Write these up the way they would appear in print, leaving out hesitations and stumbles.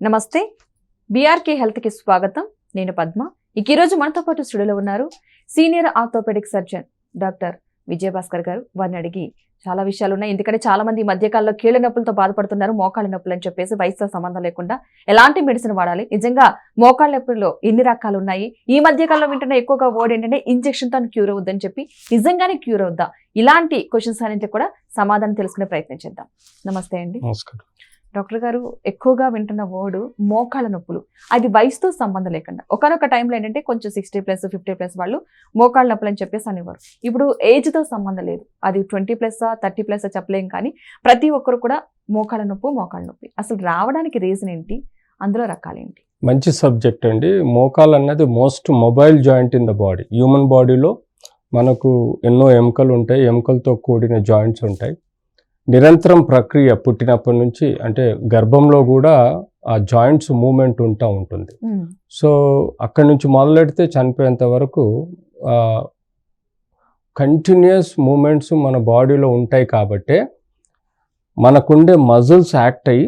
నమస్తే, BRK health కి స్వాగతం. నేను పద్మ. ఈ రోజు మనతో పాటు స్టూడియోలో ఉన్నారు senior orthopaedic surgeon doctor Vijayabhaskar garu. వారిని అడిగి చాలా విషయాలు ఉన్నాయి. ఎందుకంటే చాలా మంది ఈ మధ్యకాలంలో కీళ్ళ నొప్పులతో బాధపడుతున్నారు, మోకాళ్ళ నొప్పులు అని చెప్పేసి వయసుతో సంబంధం లేకుండా ఎలాంటి మెడిసిన్ వాడాలి, నిజంగా మోకాళ్ళ నొప్పుల్లో ఎన్ని రకాలు ఉన్నాయి, ఈ మధ్యకాలంలో వింటున్న ఎక్కువగా వర్డ్ ఏంటంటే ఇంజెక్షన్ తో క్యూర్ అవుద్దని చెప్పి, నిజంగానే క్యూర్ అవుద్దా, ఇలాంటి క్వశ్చన్స్ అన్నింటి కూడా సమాధానం తెలుసుకునే ప్రయత్నం చేద్దాం. నమస్తే అండి. నమస్కారం డాక్టర్ గారు. ఎక్కువగా వింటున్న వర్డ్ మోకాళ్ళ నొప్పులు. అది వయసుతో సంబంధం లేకుండా ఒకనొక టైంలో ఏంటంటే కొంచెం 60+, 50+ వాళ్ళు మోకాళ్ళ నొప్పులు అని చెప్పేసి అనేవారు. ఇప్పుడు ఏజ్తో సంబంధం లేదు, అది 20+, 30+ చెప్పలేం, కానీ ప్రతి ఒక్కరు కూడా మోకాళ్ళ నొప్పి. అసలు రావడానికి రీజన్ ఏంటి, అందులో రకాలేంటి? మంచి సబ్జెక్ట్ అండి. మోకాలు అన్నది most mobile joint in the body. Human బాడీలో మనకు ఎన్నో ఎముకలు ఉంటాయి, ఎముకలతో కూడిన జాయింట్స్ ఉంటాయి. నిరంతరం ప్రక్రియ పుట్టినప్పటి నుంచి, అంటే గర్భంలో కూడా ఆ జాయింట్స్ మూమెంట్ ఉంటుంది. సో అక్కడి నుంచి మొదలెడితే చనిపోయేంత వరకు కంటిన్యూస్ మూమెంట్స్ మన బాడీలో ఉంటాయి. కాబట్టే మనకుండే మజిల్స్ యాక్ట్ అయ్యి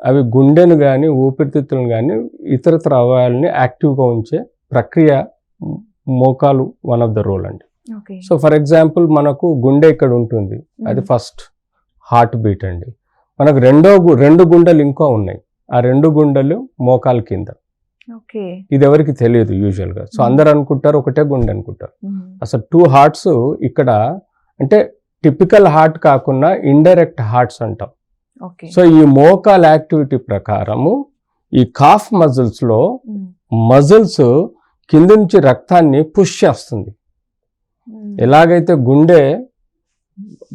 అవి గుండెను కానీ ఊపిరితిత్తులను కానీ ఇతరత్ర అవయవాలని యాక్టివ్గా ఉంచే ప్రక్రియ మోకాలు వన్ ఆఫ్ ద రోల్ అండి. సో ఫర్ ఎగ్జాంపుల్ మనకు గుండె ఇక్కడ ఉంటుంది, అది ఫస్ట్ హార్ట్ బీట్ అండి. మనకు రెండు గుండెలు ఇంకా ఉన్నాయి, ఆ 2 గుండెలు మోకాలు కింద. ఇది ఎవరికి తెలియదు యూజువల్గా. సో అందరు అనుకుంటారు ఒకటే గుండె అనుకుంటారు. అసలు 2 హార్ట్స్ ఇక్కడ, అంటే టిపికల్ హార్ట్ కాకుండా ఇండైరెక్ట్ హార్ట్స్ అంటాం. సో ఈ మోకాల్ యాక్టివిటీ ప్రకారము ఈ కాఫ్ మజిల్స్లో మజిల్స్ కింద నుంచి రక్తాన్ని పుష్ చేస్తుంది. ఎలాగైతే గుండె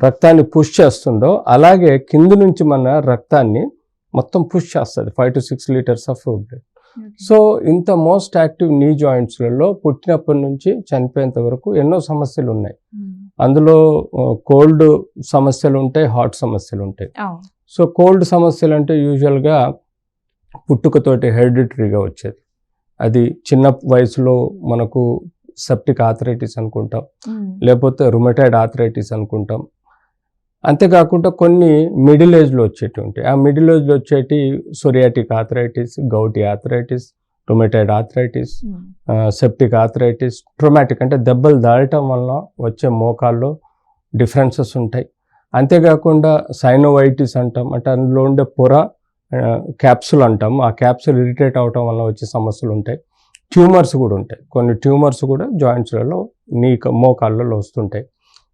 రక్తాన్ని పుష్ చేస్తుందో అలాగే కింద నుంచి మన రక్తాన్ని మొత్తం పుష్ చేస్తుంది, 5 to 6 litres of blood. So ఇంత మోస్ట్ యాక్టివ్ నీ జాయింట్స్లలో పుట్టినప్పటి నుంచి చనిపోయేంత వరకు ఎన్నో సమస్యలు ఉన్నాయి. అందులో కోల్డ్ సమస్యలు ఉంటాయి, హాట్ సమస్యలు ఉంటాయి. సో కోల్డ్ సమస్యలు అంటే యూజువల్గా పుట్టుకతోటి హెరిడిటరీగా వచ్చేది. అది చిన్న వయసులో మనకు సెప్టిక్ ఆర్థరైటిస్ అనుకుంటాం, లేకపోతే రుమటాయిడ్ ఆర్థరైటిస్ అనుకుంటాం. అంతేకాకుండా కొన్ని మిడిల్ ఏజ్లో వచ్చేటి ఉంటాయి. ఆ మిడిల్ ఏజ్లో వచ్చేటి psoriatic arthritis, gouty arthritis, rheumatoid arthritis, septic arthritis, traumatic అంటే దెబ్బలు దాటం వలన వచ్చే మోకాల్లో డిఫరెన్సెస్ ఉంటాయి. అంతేకాకుండా సైనోవైటిస్ అంటాం, అంటే అందులో ఉండే పొర క్యాప్సుల్ అంటాం, ఆ క్యాప్సుల్ ఇరిటేట్ అవటం వల్ల వచ్చే సమస్యలు ఉంటాయి. ట్యూమర్స్ కూడా ఉంటాయి, కొన్ని ట్యూమర్స్ కూడా జాయింట్స్లలో మోకాళ్ళలో వస్తుంటాయి.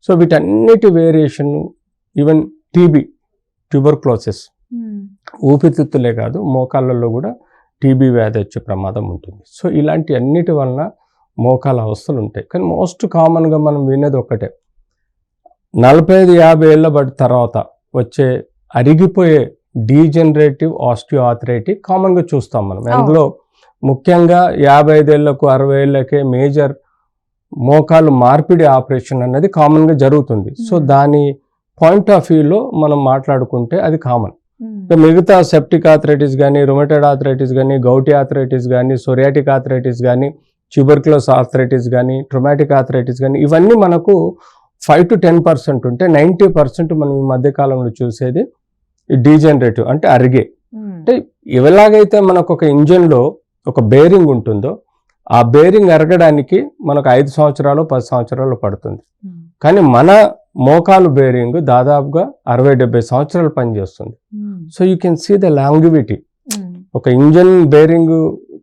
సో వీటన్నిటి వేరియేషన్, ఈవెన్ టీబీ, ట్యూబర్క్లోసిస్, ఊపిరితిత్తులే కాదు మోకాళ్ళల్లో కూడా టీబీ వ్యాధి వచ్చే ప్రమాదం ఉంటుంది. సో ఇలాంటి అన్నిటి వలన మోకాల అవస్థలు ఉంటాయి. కానీ మోస్ట్ కామన్గా మనం వినేది ఒకటే, 45-50 ఏళ్ళ బట్టి తర్వాత వచ్చే అరిగిపోయే డీజనరేటివ్ ఆస్టియోఆర్థరైటిస్ కామన్గా చూస్తాం మనం. అందులో ముఖ్యంగా 55 ఏళ్లకు 60 ఏళ్ళకే మేజర్ మోకాలు మార్పిడి ఆపరేషన్ అనేది కామన్గా జరుగుతుంది. సో దాని పాయింట్ ఆఫ్ వ్యూలో మనం మాట్లాడుకుంటే అది కామన్. మిగతా సెప్టిక్ ఆర్థరైటిస్ కానీ, రుమటాయిడ్ ఆర్థరైటిస్ కానీ, గౌటీ ఆర్థరైటిస్ కానీ, సోరియాటిక్ ఆర్థరైటిస్ కానీ, ట్యూబర్క్లోసిస్ ఆర్థరైటిస్ కానీ, ట్రోమాటిక్ ఆర్థరైటిస్ కానీ, ఇవన్నీ మనకు 5 to 10% ఉంటే 90% మనం ఈ మధ్యకాలంలో చూసేది డీజనరేటివ్, అంటే అరిగే. అంటే ఎలాగైతే మనకు ఒక ఇంజన్లో ఒక బేరింగ్ ఉంటుందో ఆ బేరింగ్ అరగడానికి మనకు 5 సంవత్సరాలు 10 సంవత్సరాలు పడుతుంది. కానీ మన మోకాలు బేరింగ్ దాదాపుగా 60-70 సంవత్సరాలు పనిచేస్తుంది. So you can see the longevity. ఒక ఇంజన్ బేరింగ్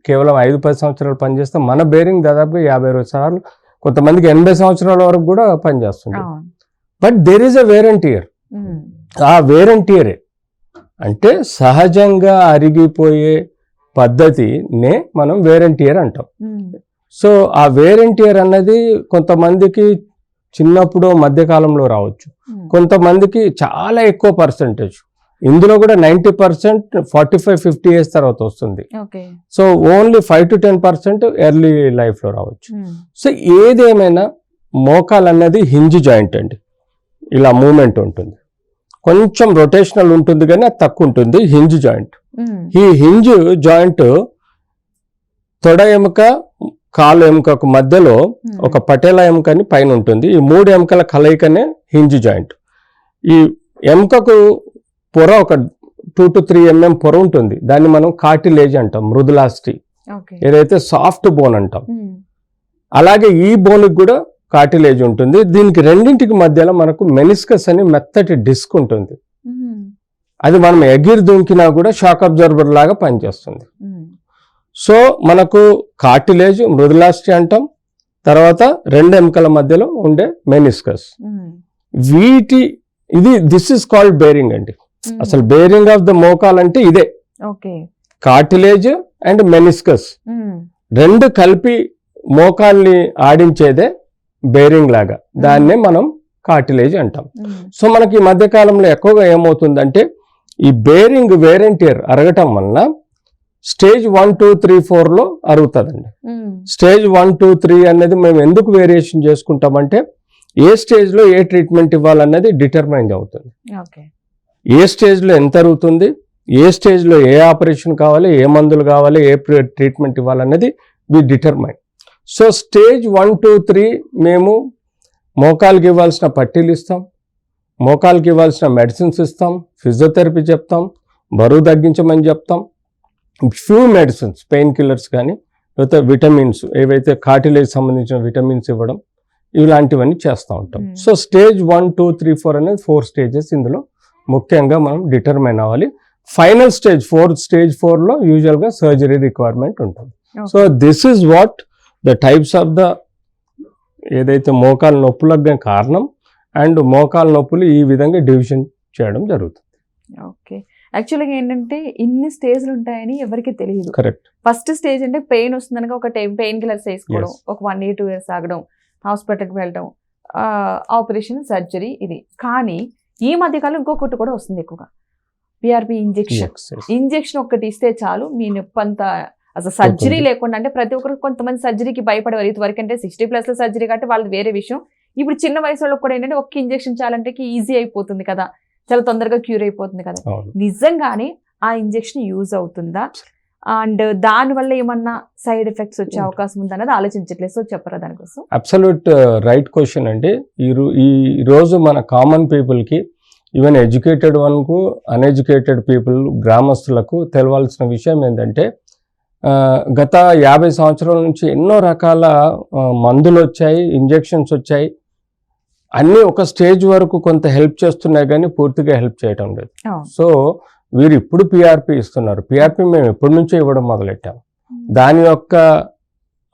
కేవలం 5-10 సంవత్సరాలు పనిచేస్తే మన బేరింగ్ దాదాపుగా 50-60 సార్లు, కొంతమందికి 80 సంవత్సరాల వరకు కూడా పనిచేస్తుంది. But there is a wear and tear. ఆ వేర్ అండ్ టియరే అంటే సహజంగా అరిగిపోయే పద్ధతినే మనం వేర్ అండ్ టియర్ అంటాం. సో ఆ వేర్ అండ్ టియర్ అన్నది కొంతమందికి చిన్నప్పుడు మధ్యకాలంలో రావచ్చు, కొంతమందికి చాలా ఎక్కువ పర్సెంటేజ్, ఇందులో కూడా 90% 45-50 ఇయర్స్ తర్వాత వస్తుంది. సో ఓన్లీ 5 to 10% ఎర్లీ లైఫ్లో రావచ్చు. సో ఏదేమైనా మోకాలు అన్నది హింజ్ జాయింట్ అండి. ఇలా మూమెంట్ ఉంటుంది, కొంచెం రొటేషనల్ ఉంటుంది కానీ అది తక్కువ ఉంటుంది, హింజ్ జాయింట్. ఈ హింజ్ జాయింట్ తొడ ఎముక కాలు ఎముకకు మధ్యలో ఒక పటేలా ఎముక అని పైన ఉంటుంది. ఈ 3 ఎముకల కలయికనే హింజ్ జాయింట్. ఈ ఎముకకు పొర ఒక 2 to 3 mm పొర ఉంటుంది, దాన్ని మనం కార్టిలేజ్ అంటాం, మృదులాస్థి, ఓకే. ఏదైతే సాఫ్ట్ బోన్ అంటాం. అలాగే ఈ బోన్కి కూడా కార్టిలేజ్ ఉంటుంది. దీనికి రెండింటికి మధ్యలో మనకు మెనిస్కస్ అని మెత్తటి డిస్క్ ఉంటుంది. అది మనం ఎగిరి దుంకినా కూడా షాక్ అబ్జర్వర్ లాగా పనిచేస్తుంది. సో మనకు కార్టిలేజ్, మృదులాస్థి అంటాం, తర్వాత 2 ఎముకల మధ్యలో ఉండే meniscus. This is called bearing అండి. అసలు బేరింగ్ ఆఫ్ ద మోకాల్ అంటే ఇదే, కార్టిలేజ్ అండ్ మెనిస్కస్ రెండు కలిపి మోకాల్ని ఆడించేదే బేరింగ్ లాగా, దాన్నే మనం కార్టిలేజ్ అంటాం. సో మనకి ఈ మధ్య కాలంలో ఎక్కువగా ఏమవుతుందంటే ఈ బేరింగ్ వేర్ అండ్ టేర్ అరగటం వలన స్టేజ్ 1, 2, 3, 4లో అరుగుతుందండి. స్టేజ్ 1, 2, 3 అనేది మేము ఎందుకు వేరియేషన్ చేసుకుంటామంటే ఏ స్టేజ్లో ఏ ట్రీట్మెంట్ ఇవ్వాలన్నది డిటర్మైన్ అవుతుంది. ఏ స్టేజ్లో ఎంత అరుగుతుంది, ఏ స్టేజ్లో ఏ ఆపరేషన్ కావాలి, ఏ మందులు కావాలి, ఏ ట్రీట్మెంట్ ఇవ్వాలన్నది వి డిటర్మైన్. సో స్టేజ్ 1, 2, 3 మేము మోకాలుకి ఇవ్వాల్సిన పట్టీలు ఇస్తాం, మోకాలుకి ఇవ్వాల్సిన మెడిసిన్స్ ఇస్తాం, ఫిజియోథెరపీ చెప్తాం, బరువు తగ్గించమని చెప్తాం, ఫ్యూ మెడిసిన్స్, పెయిన్ కిల్లర్స్ కానీ లేకపోతే విటమిన్స్, ఏవైతే కార్టిలేజ్ సంబంధించిన విటమిన్స్ ఇవ్వడం, ఇలాంటివన్నీ చేస్తూ ఉంటాం. సో స్టేజ్ 1, 2, 3, 4 అనేది 4 స్టేజెస్. ఇందులో ముఖ్యంగా మనం డిటర్మైన్ అవ్వాలి. ఫైనల్ స్టేజ్ స్టేజ్ 4లో యూజువల్గా సర్జరీ రిక్వైర్మెంట్ ఉంటుంది. So this is what the types of the ఏదైతే మోకాలు నొప్పులకు కారణం అండ్ మోకాలు నొప్పులు ఈ విధంగా డివిజన్ చేయడం జరుగుతుంది. ఓకే. యాక్చువల్గా ఏంటంటే ఇన్ని స్టేజ్లు ఉంటాయని ఎవరికి తెలియదు. కరెక్ట్. ఫస్ట్ స్టేజ్ అంటే పెయిన్ వస్తుందనగా ఒక పెయిన్ కిల్లర్స్ వేసుకోవడం, ఒక 1 year 2 years ఆగడం, హాస్పిటల్కి వెళ్ళడం, ఆపరేషన్, సర్జరీ, ఇది. కానీ ఈ మధ్యకాలం ఇంకొకటి కూడా వస్తుంది ఎక్కువగా, పిఆర్పి ఇంజెక్షన్ ఒక్కటి ఇస్తే చాలు మీ నొప్పి అంతా, అసలు సర్జరీ లేకుండా. అంటే ప్రతి ఒక్కరు, కొంతమంది సర్జరీకి భయపడేవారు ఇదివరకు, అంటే 60+ సర్జరీ కాబట్టి వాళ్ళది వేరే విషయం. ఇప్పుడు చిన్న వయసు వాళ్ళకి కూడా ఏంటంటే ఒక్క ఇంజెక్షన్ చాలంటే ఈజీ అయిపోతుంది కదా, చాలా తొందరగా క్యూర్ అయిపోతుంది కదా. నిజంగానే ఆ ఇంజెక్షన్ యూజ్ అవుతుందా, అండ్ దానివల్ల ఏమన్నా సైడ్ ఎఫెక్ట్స్ వచ్చే అవకాశం ఉందా అనేది ఆలోచించట్లేదు. సో చెప్పరా దానికోసం? అబ్సల్యూట్ రైట్ క్వశ్చన్ అండి. ఈ రోజు మన కామన్ పీపుల్కి, ఈవెన్ ఎడ్యుకేటెడ్ వన్కు, అన్ఎడ్యుకేటెడ్ పీపుల్, గ్రామస్తులకు తెలవాల్సిన విషయం ఏంటంటే గత 50 సంవత్సరాల నుంచి ఎన్నో రకాల మందులు వచ్చాయి, ఇంజెక్షన్స్ వచ్చాయి. అన్నీ ఒక స్టేజ్ వరకు కొంత హెల్ప్ చేస్తున్నాయి కానీ పూర్తిగా హెల్ప్ చేయటం లేదు. సో వీరు ఇప్పుడు పిఆర్పి ఇస్తున్నారు. పిఆర్పి మేము ఎప్పటి నుంచో ఇవ్వడం మొదలెట్టాము. దాని యొక్క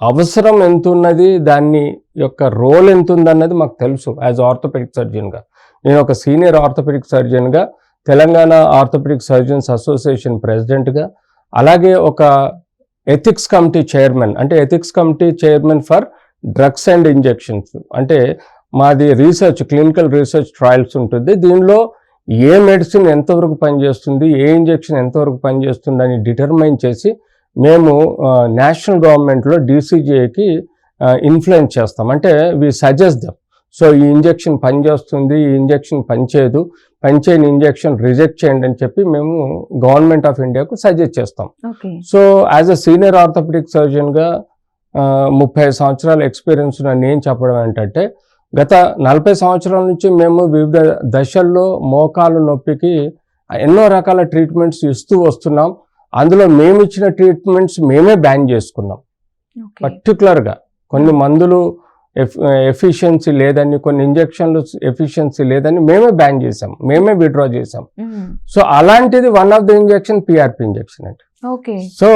అవసరం ఎంత ఉన్నది, దాని యొక్క రోల్ ఎంత ఉందన్నది మాకు తెలుసు. యాజ్ ఆర్థోపెడిక్ సర్జన్గా, నేను ఒక సీనియర్ ఆర్థోపెడిక్ సర్జన్గా, తెలంగాణ ఆర్థోపెడిక్ సర్జన్స్ అసోసియేషన్ ప్రెసిడెంట్గా, అలాగే ఒక ఎథిక్స్ కమిటీ చైర్మన్, అంటే ethics committee chairman for drugs and injections. అంటే మాది రీసెర్చ్, క్లినికల్ రీసెర్చ్ ట్రయల్స్ ఉంటుంది. దీనిలో ఏ మెడిసిన్ ఎంతవరకు పనిచేస్తుంది, ఏ ఇంజెక్షన్ ఎంతవరకు పనిచేస్తుంది అని డిటర్మైన్ చేసి మేము నేషనల్ గవర్నమెంట్లో డీసీజీఐకి ఇన్ఫ్లుయెన్స్ చేస్తాం. అంటే వి సజెస్ట్ దమ్. సో ఈ ఇంజెక్షన్ పనిచేస్తుంది, ఈ ఇంజెక్షన్ పనిచేయదు, పనిచేయని ఇంజెక్షన్ రిజెక్ట్ చేయండి అని చెప్పి మేము గవర్నమెంట్ ఆఫ్ ఇండియాకు సజెస్ట్ చేస్తాం. So as a senior orthopaedic సర్జన్గా 30 సంవత్సరాల ఎక్స్పీరియన్స్ నేను చెప్పడం ఏంటంటే, గత 40 సంవత్సరాల నుంచి మేము వివిధ దశల్లో మోకాలు నొప్పికి ఎన్నో రకాల ట్రీట్మెంట్స్ ఇస్తూ వస్తున్నాం. అందులో మేము ఇచ్చిన ట్రీట్మెంట్స్ మేమే బ్యాన్ చేసుకున్నాం. పర్టికులర్గా కొన్ని మందులు ఎఫిషియన్సీ లేదని, కొన్ని ఇంజెక్షన్లు ఎఫిషియన్సీ లేదని మేమే బ్యాన్ చేసాం, మేమే విత్డ్రా చేసాం. సో అలాంటిది one of the injection PRP injection అంటే. సో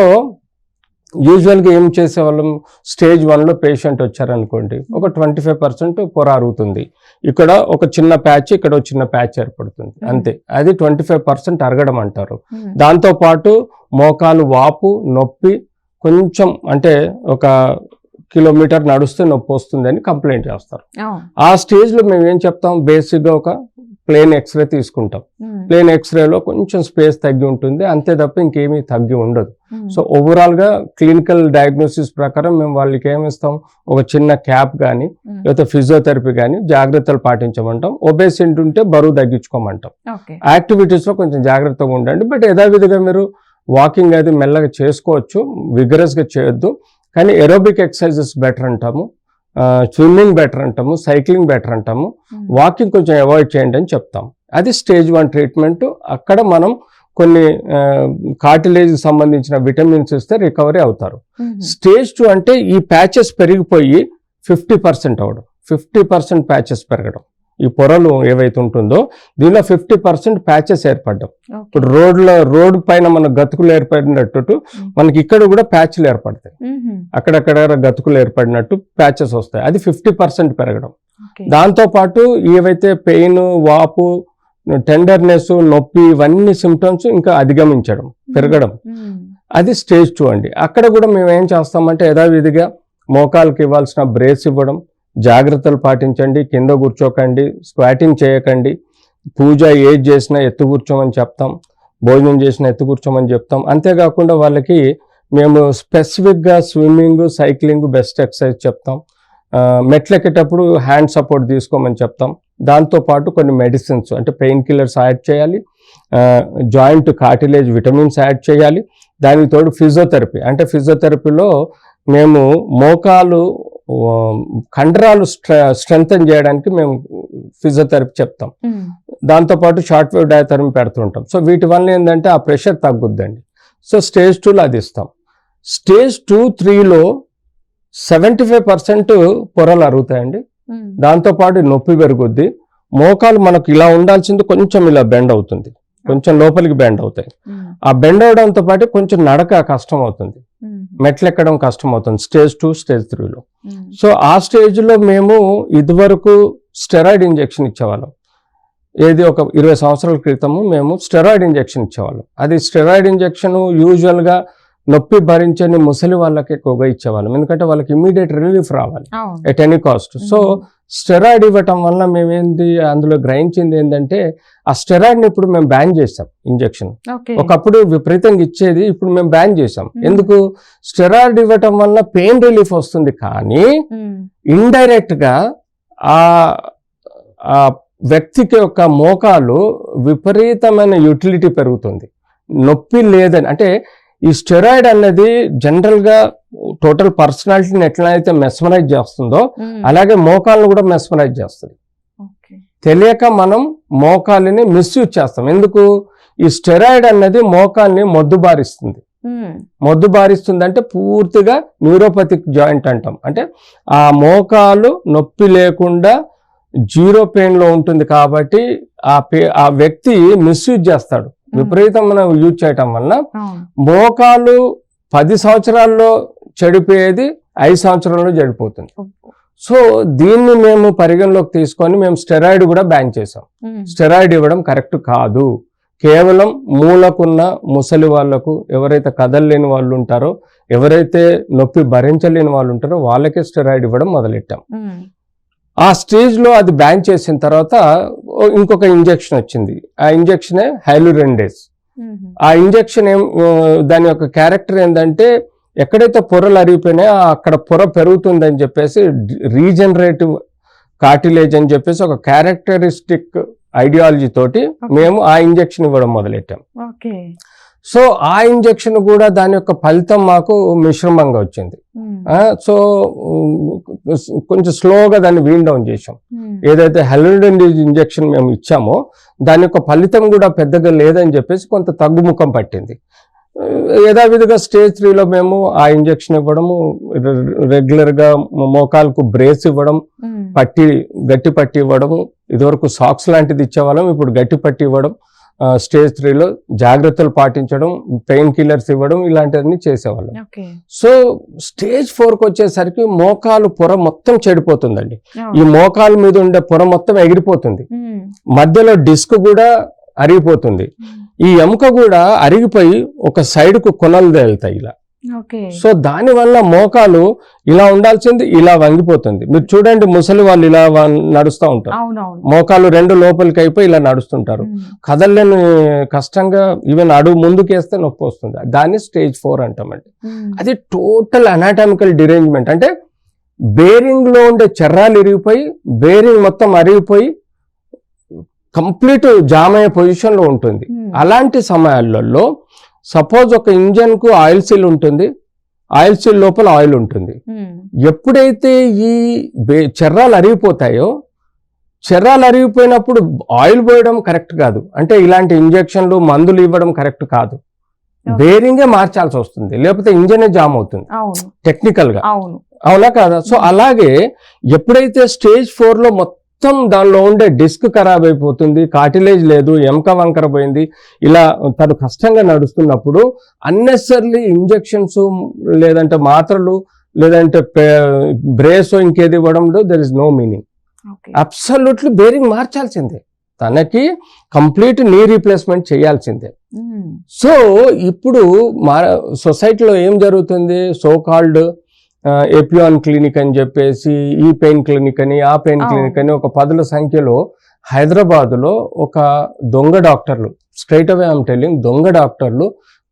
యూజువల్గా ఏం చేసేవాళ్ళం, స్టేజ్ 1లో పేషెంట్ వచ్చారనుకోండి, ఒక 25% పొర అరుగుతుంది, ఇక్కడ ఒక చిన్న ప్యాచ్, ఇక్కడ ఒక చిన్న ప్యాచ్ ఏర్పడుతుంది, అంతే. అది 25% అరగడం అంటారు. దాంతోపాటు మోకాలు వాపు, నొప్పి, కొంచెం అంటే ఒక కిలోమీటర్ నడుస్తే నొప్పి వస్తుందని కంప్లైంట్ చేస్తారు. ఆ స్టేజ్లో మేము ఏం చెప్తాం, బేసిక్గా ఒక ప్లేన్ ఎక్స్రే తీసుకుంటాం. ప్లేన్ ఎక్స్రేలో కొంచెం స్పేస్ తగ్గి ఉంటుంది, అంతే తప్ప ఇంకేమీ తగ్గి ఉండదు. సో ఓవరాల్గా క్లినికల్ డయాగ్నోసిస్ ప్రకారం మేము వాళ్ళకి ఏమిస్తాం, ఒక చిన్న క్యాప్ కానీ లేకపోతే ఫిజియోథెరపీ కానీ జాగ్రత్తలు పాటించమంటాం. ఒబేసిటీ ఉంటే బరువు తగ్గించుకోమంటాం. యాక్టివిటీస్లో కొంచెం జాగ్రత్తగా ఉండండి, బట్ యథావిధిగా మీరు వాకింగ్ అది మెల్లగా చేసుకోవచ్చు, విగరస్గా చేయొద్దు. కానీ ఎరోబిక్ ఎక్సర్సైజెస్ బెటర్ అంటాము, స్విమ్మింగ్ బెటర్ అంటాము, సైక్లింగ్ బెటర్ అంటాము, వాకింగ్ కొంచెం అవాయిడ్ చేయండి అని చెప్తాం. అది స్టేజ్ 1 ట్రీట్మెంట్. అక్కడ మనం కొన్ని కార్టిలేజ్ సంబంధించిన విటమిన్స్ ఇస్తే రికవరీ అవుతారు. స్టేజ్ 2 అంటే ఈ ప్యాచెస్ పెరిగిపోయి 50% అవడం, 50% ప్యాచెస్ పెరగడం. ఈ పొరలు ఏవైతే ఉంటుందో దీనిలో 50% ప్యాచెస్ ఏర్పడడం. ఇప్పుడు రోడ్డు పైన మన గతుకులు ఏర్పడినట్టు మనకి ఇక్కడ కూడా ప్యాచ్లు ఏర్పడతాయి, అక్కడక్కడ గతుకులు ఏర్పడినట్టు ప్యాచెస్ వస్తాయి. అది 50% పెరగడం. దాంతో పాటు ఏవైతే పెయిన్, వాపు, టెండర్నెస్, నొప్పి ఇవన్నీ సిమ్టమ్స్ ఇంకా అధిగమించడం, పెరగడం. అది స్టేజ్ 2 అండి. అక్కడ కూడా మేము ఏం చేస్తామంటే యథావిధిగా మోకాళ్ళకి ఇవ్వాల్సిన బ్రేస్ ఇవ్వడం, జాగ్రత్తలు పాటించండి, కింద కూర్చోకండి, స్క్వాటింగ్ చేయకండి, పూజ ఏది చేసినా ఎత్తు కూర్చోమని చెప్తాం, భోజనం చేసినా ఎత్తు కూర్చోమని చెప్తాం. అంతేకాకుండా వాళ్ళకి మేము స్పెసిఫిక్గా స్విమ్మింగ్, సైక్లింగ్ బెస్ట్ ఎక్సర్సైజ్ చెప్తాం. మెట్లెక్కేటప్పుడు హ్యాండ్ సపోర్ట్ తీసుకోమని చెప్తాం. దాంతోపాటు కొన్ని మెడిసిన్స్ అంటే పెయిన్ కిల్లర్స్ యాడ్ చేయాలి, జాయింట్ కార్టిలేజ్ విటమిన్స్ యాడ్ చేయాలి. దానికి తోడు ఫిజియోథెరపీ, అంటే ఫిజియోథెరపీలో మేము మోకాలు కండరాలు స్ట్రెంగ్తన్ చేయడానికి మేము ఫిజియోథెరపీ చెప్తాం. దాంతోపాటు షార్ట్ వేవ్ డయాథెరపీ పెడుతుంటాం. సో వీటి వల్ల ఏంటంటే ఆ ప్రెషర్ తగ్గుద్దండి. సో స్టేజ్ 2లో అది ఇస్తాం. స్టేజ్ 2, 3లో 75% పొరలు అరుగుతాయండి. దాంతోపాటు నొప్పి పెరుగుద్ది. మోకాలు మనకు ఇలా ఉండాల్సింది కొంచెం ఇలా బెండ్ అవుతుంది, కొంచెం లోపలికి బెండ్ అవుతాయి. ఆ బెండ్ అవడంతో పాటు కొంచెం నడక కష్టం అవుతుంది, మెట్లెక్కడం కష్టం అవుతుంది స్టేజ్ 2, స్టేజ్ 3లో. సో ఆ స్టేజ్లో మేము ఇదివరకు స్టెరాయిడ్ ఇంజెక్షన్ ఇచ్చేవాళ్ళం. ఏది ఒక 20 సంవత్సరాల క్రితము మేము స్టెరాయిడ్ ఇంజెక్షన్ ఇచ్చేవాళ్ళం. అది స్టెరాయిడ్ ఇంజెక్షన్ యూజువల్గా నొప్పి భరించని ముసలి వాళ్ళకి ఎక్కువగా ఇచ్చేవాళ్ళం, ఎందుకంటే వాళ్ళకి ఇమ్మీడియట్ రిలీఫ్ రావాలి at any cost. So steroid ఇవ్వటం వల్ల మేమేంది అందులో గ్రహించింది ఏంటంటే ఆ స్టెరాయిడ్ని ఇప్పుడు మేము బ్యాన్ చేసాం. ఇంజెక్షన్ ఒకప్పుడు విపరీతంగా ఇచ్చేది, ఇప్పుడు మేము బ్యాన్ చేసాం. ఎందుకు? స్టెరాయిడ్ ఇవ్వటం వల్ల పెయిన్ రిలీఫ్ వస్తుంది, కానీ ఇండైరెక్ట్ గా ఆ వ్యక్తికి యొక్క మోకాలు విపరీతమైన యూటిలిటీ పెరుగుతుంది, నొప్పి లేదని. అంటే ఈ స్టెరాయిడ్ అన్నది జనరల్ గా టోటల్ పర్సనాలిటీని ఎట్లయితే మెస్మరైజ్ చేస్తుందో అలాగే మోకాలను కూడా మెస్మరైజ్ చేస్తుంది. తెలియక మనం మోకాలిని మిస్యూజ్ చేస్తాం. ఎందుకు? ఈ స్టెరాయిడ్ అన్నది మోకాల్ని మొద్దుబారిస్తుంది అంటే పూర్తిగా న్యూరోపతిక్ జాయింట్ అంటాం. అంటే ఆ మోకాలు నొప్పి లేకుండా జీరో పెయిన్ లో ఉంటుంది కాబట్టి ఆ వ్యక్తి మిస్యూజ్ చేస్తాడు. విపరీతం మనం యూజ్ చేయటం వల్ల మోకాలు 10 సంవత్సరాల్లో చెడిపోయేది 5 సంవత్సరాల్లో చెడిపోతుంది. సో దీన్ని మేము పరిగణలోకి తీసుకొని మేము స్టెరాయిడ్ కూడా బ్యాన్ చేసాం. స్టెరాయిడ్ ఇవ్వడం కరెక్ట్ కాదు. కేవలం మూలకున్న ముసలి వాళ్లకు, ఎవరైతే కదలలేని వాళ్ళు ఉంటారో, ఎవరైతే నొప్పి భరించలేని వాళ్ళు ఉంటారో వాళ్ళకే స్టెరాయిడ్ ఇవ్వడం మొదలెట్టాం. ఆ స్టేజ్లో అది బ్యాన్ చేసిన తర్వాత ఇంకొక ఇంజెక్షన్ వచ్చింది. ఆ ఇంజెక్షనే హైలురెండేస్. ఆ ఇంజెక్షన్ దాని యొక్క క్యారెక్టర్ ఏంటంటే ఎక్కడైతే పొరలు అరిగిపోయినాయో అక్కడ పొర పెరుగుతుందని చెప్పేసి రీజనరేటివ్ కార్టిలేజ్ అని చెప్పేసి ఒక క్యారెక్టరిస్టిక్ ఐడియాలజీ తోటి మేము ఆ ఇంజెక్షన్ ఇవ్వడం మొదలెట్టాం. సో ఆ ఇంజెక్షన్ కూడా దాని యొక్క ఫలితం మాకు మిశ్రమంగా వచ్చింది. సో కొంచెం స్లోగా దాన్ని వీన్ డౌన్ చేసాం. ఏదైతే హైలురెండేజ్ ఇంజెక్షన్ మేము ఇచ్చామో దాని యొక్క ఫలితం కూడా పెద్దగా లేదని చెప్పేసి కొంత తగ్గుముఖం పట్టింది. యథావిధిగా స్టేజ్ 3లో మేము ఆ ఇంజెక్షన్ ఇవ్వడము, రెగ్యులర్గా మోకాలకు బ్రేస్ ఇవ్వడం, గట్టి పట్టి ఇవ్వడము. ఇదివరకు సాక్స్ లాంటిది ఇచ్చేవాళ్ళం, ఇప్పుడు గట్టి పట్టి ఇవ్వడం. స్టేజ్ 3లో జాగ్రత్తలు పాటించడం, పెయిన్ కిల్లర్స్ ఇవ్వడం, ఇలాంటివన్నీ చేసేవాళ్ళం. సో స్టేజ్ 4కి వచ్చేసరికి మోకాలు పొర మొత్తం చెడిపోతుందండి. ఈ మోకాలు మీద ఉండే పొర మొత్తం ఎగిరిపోతుంది, మధ్యలో డిస్క్ కూడా అరిగిపోతుంది, ఈ ఎముక కూడా అరిగిపోయి ఒక సైడ్కు కొనలు తేలుతాయి ఇలా. సో దానివల్ల మోకాలు ఇలా ఉండాల్సింది ఇలా వంగిపోతుంది. మీరు చూడండి, ముసలి వాళ్ళు ఇలా నడుస్తూ ఉంటారు, మోకాలు 2 లోపలికి అయిపోయి ఇలా నడుస్తుంటారు, కదలని కష్టంగా, ఈవెన్ అడుగు ముందుకేస్తే నొప్పి వస్తుంది. దాన్ని స్టేజ్ 4 అంటామండి. అది టోటల్ అనాటమికల్ డిరేంజ్మెంట్. అంటే బేరింగ్ లో ఉండే చర్రాలు ఇరిగిపోయి బేరింగ్ మొత్తం అరిగిపోయి కంప్లీట్ జామ్ అయ్యే పొజిషన్ లో ఉంటుంది. అలాంటి సమయాలలో సపోజ్ ఒక ఇంజన్ కు ఆయిల్ సీల్ ఉంటుంది, ఆయిల్ సీల్ లోపల ఆయిల్ ఉంటుంది. ఎప్పుడైతే ఈ చర్రాలు అరిగిపోతాయో చర్రాలు అరిగిపోయినప్పుడు ఆయిల్ పోయడం కరెక్ట్ కాదు, అంటే ఇలాంటి ఇంజెక్షన్లు మందులు ఇవ్వడం కరెక్ట్ కాదు. బేరింగే మార్చాల్సి వస్తుంది, లేకపోతే ఇంజనే జామ్ అవుతుంది టెక్నికల్ గా. అవునా కాదా? సో అలాగే ఎప్పుడైతే స్టేజ్ 4 లో మొత్తం దానిలో ఉండే డిస్క్ ఖరాబ్ అయిపోతుంది, కార్టిలేజ్ లేదు, ఎముక వంకర పోయింది, ఇలా తను కష్టంగా నడుస్తున్నప్పుడు అన్నెసర్లీ ఇంజెక్షన్స్ లేదంటే మాత్రలు లేదంటే బ్రేస్ ఇంకేది ఇవ్వడంలో there is no meaning. Absolutely bearing మార్చాల్సిందే, తనకి కంప్లీట్ నీ రీప్లేస్మెంట్ చేయాల్సిందే. సో ఇప్పుడు మా సొసైటీలో ఏం జరుగుతుంది, సో కాల్డ్ ఎపియాన్ క్లినిక్ అని చెప్పేసి, ఈ పెయిన్ క్లినిక్ అని, ఆ పెయిన్ క్లినిక్ అని, ఒక 10ల సంఖ్యలో హైదరాబాద్లో ఒక దొంగ డాక్టర్లు, స్ట్రైట్ అవే ఐఎమ్ టెల్లింగ్, దొంగ డాక్టర్లు,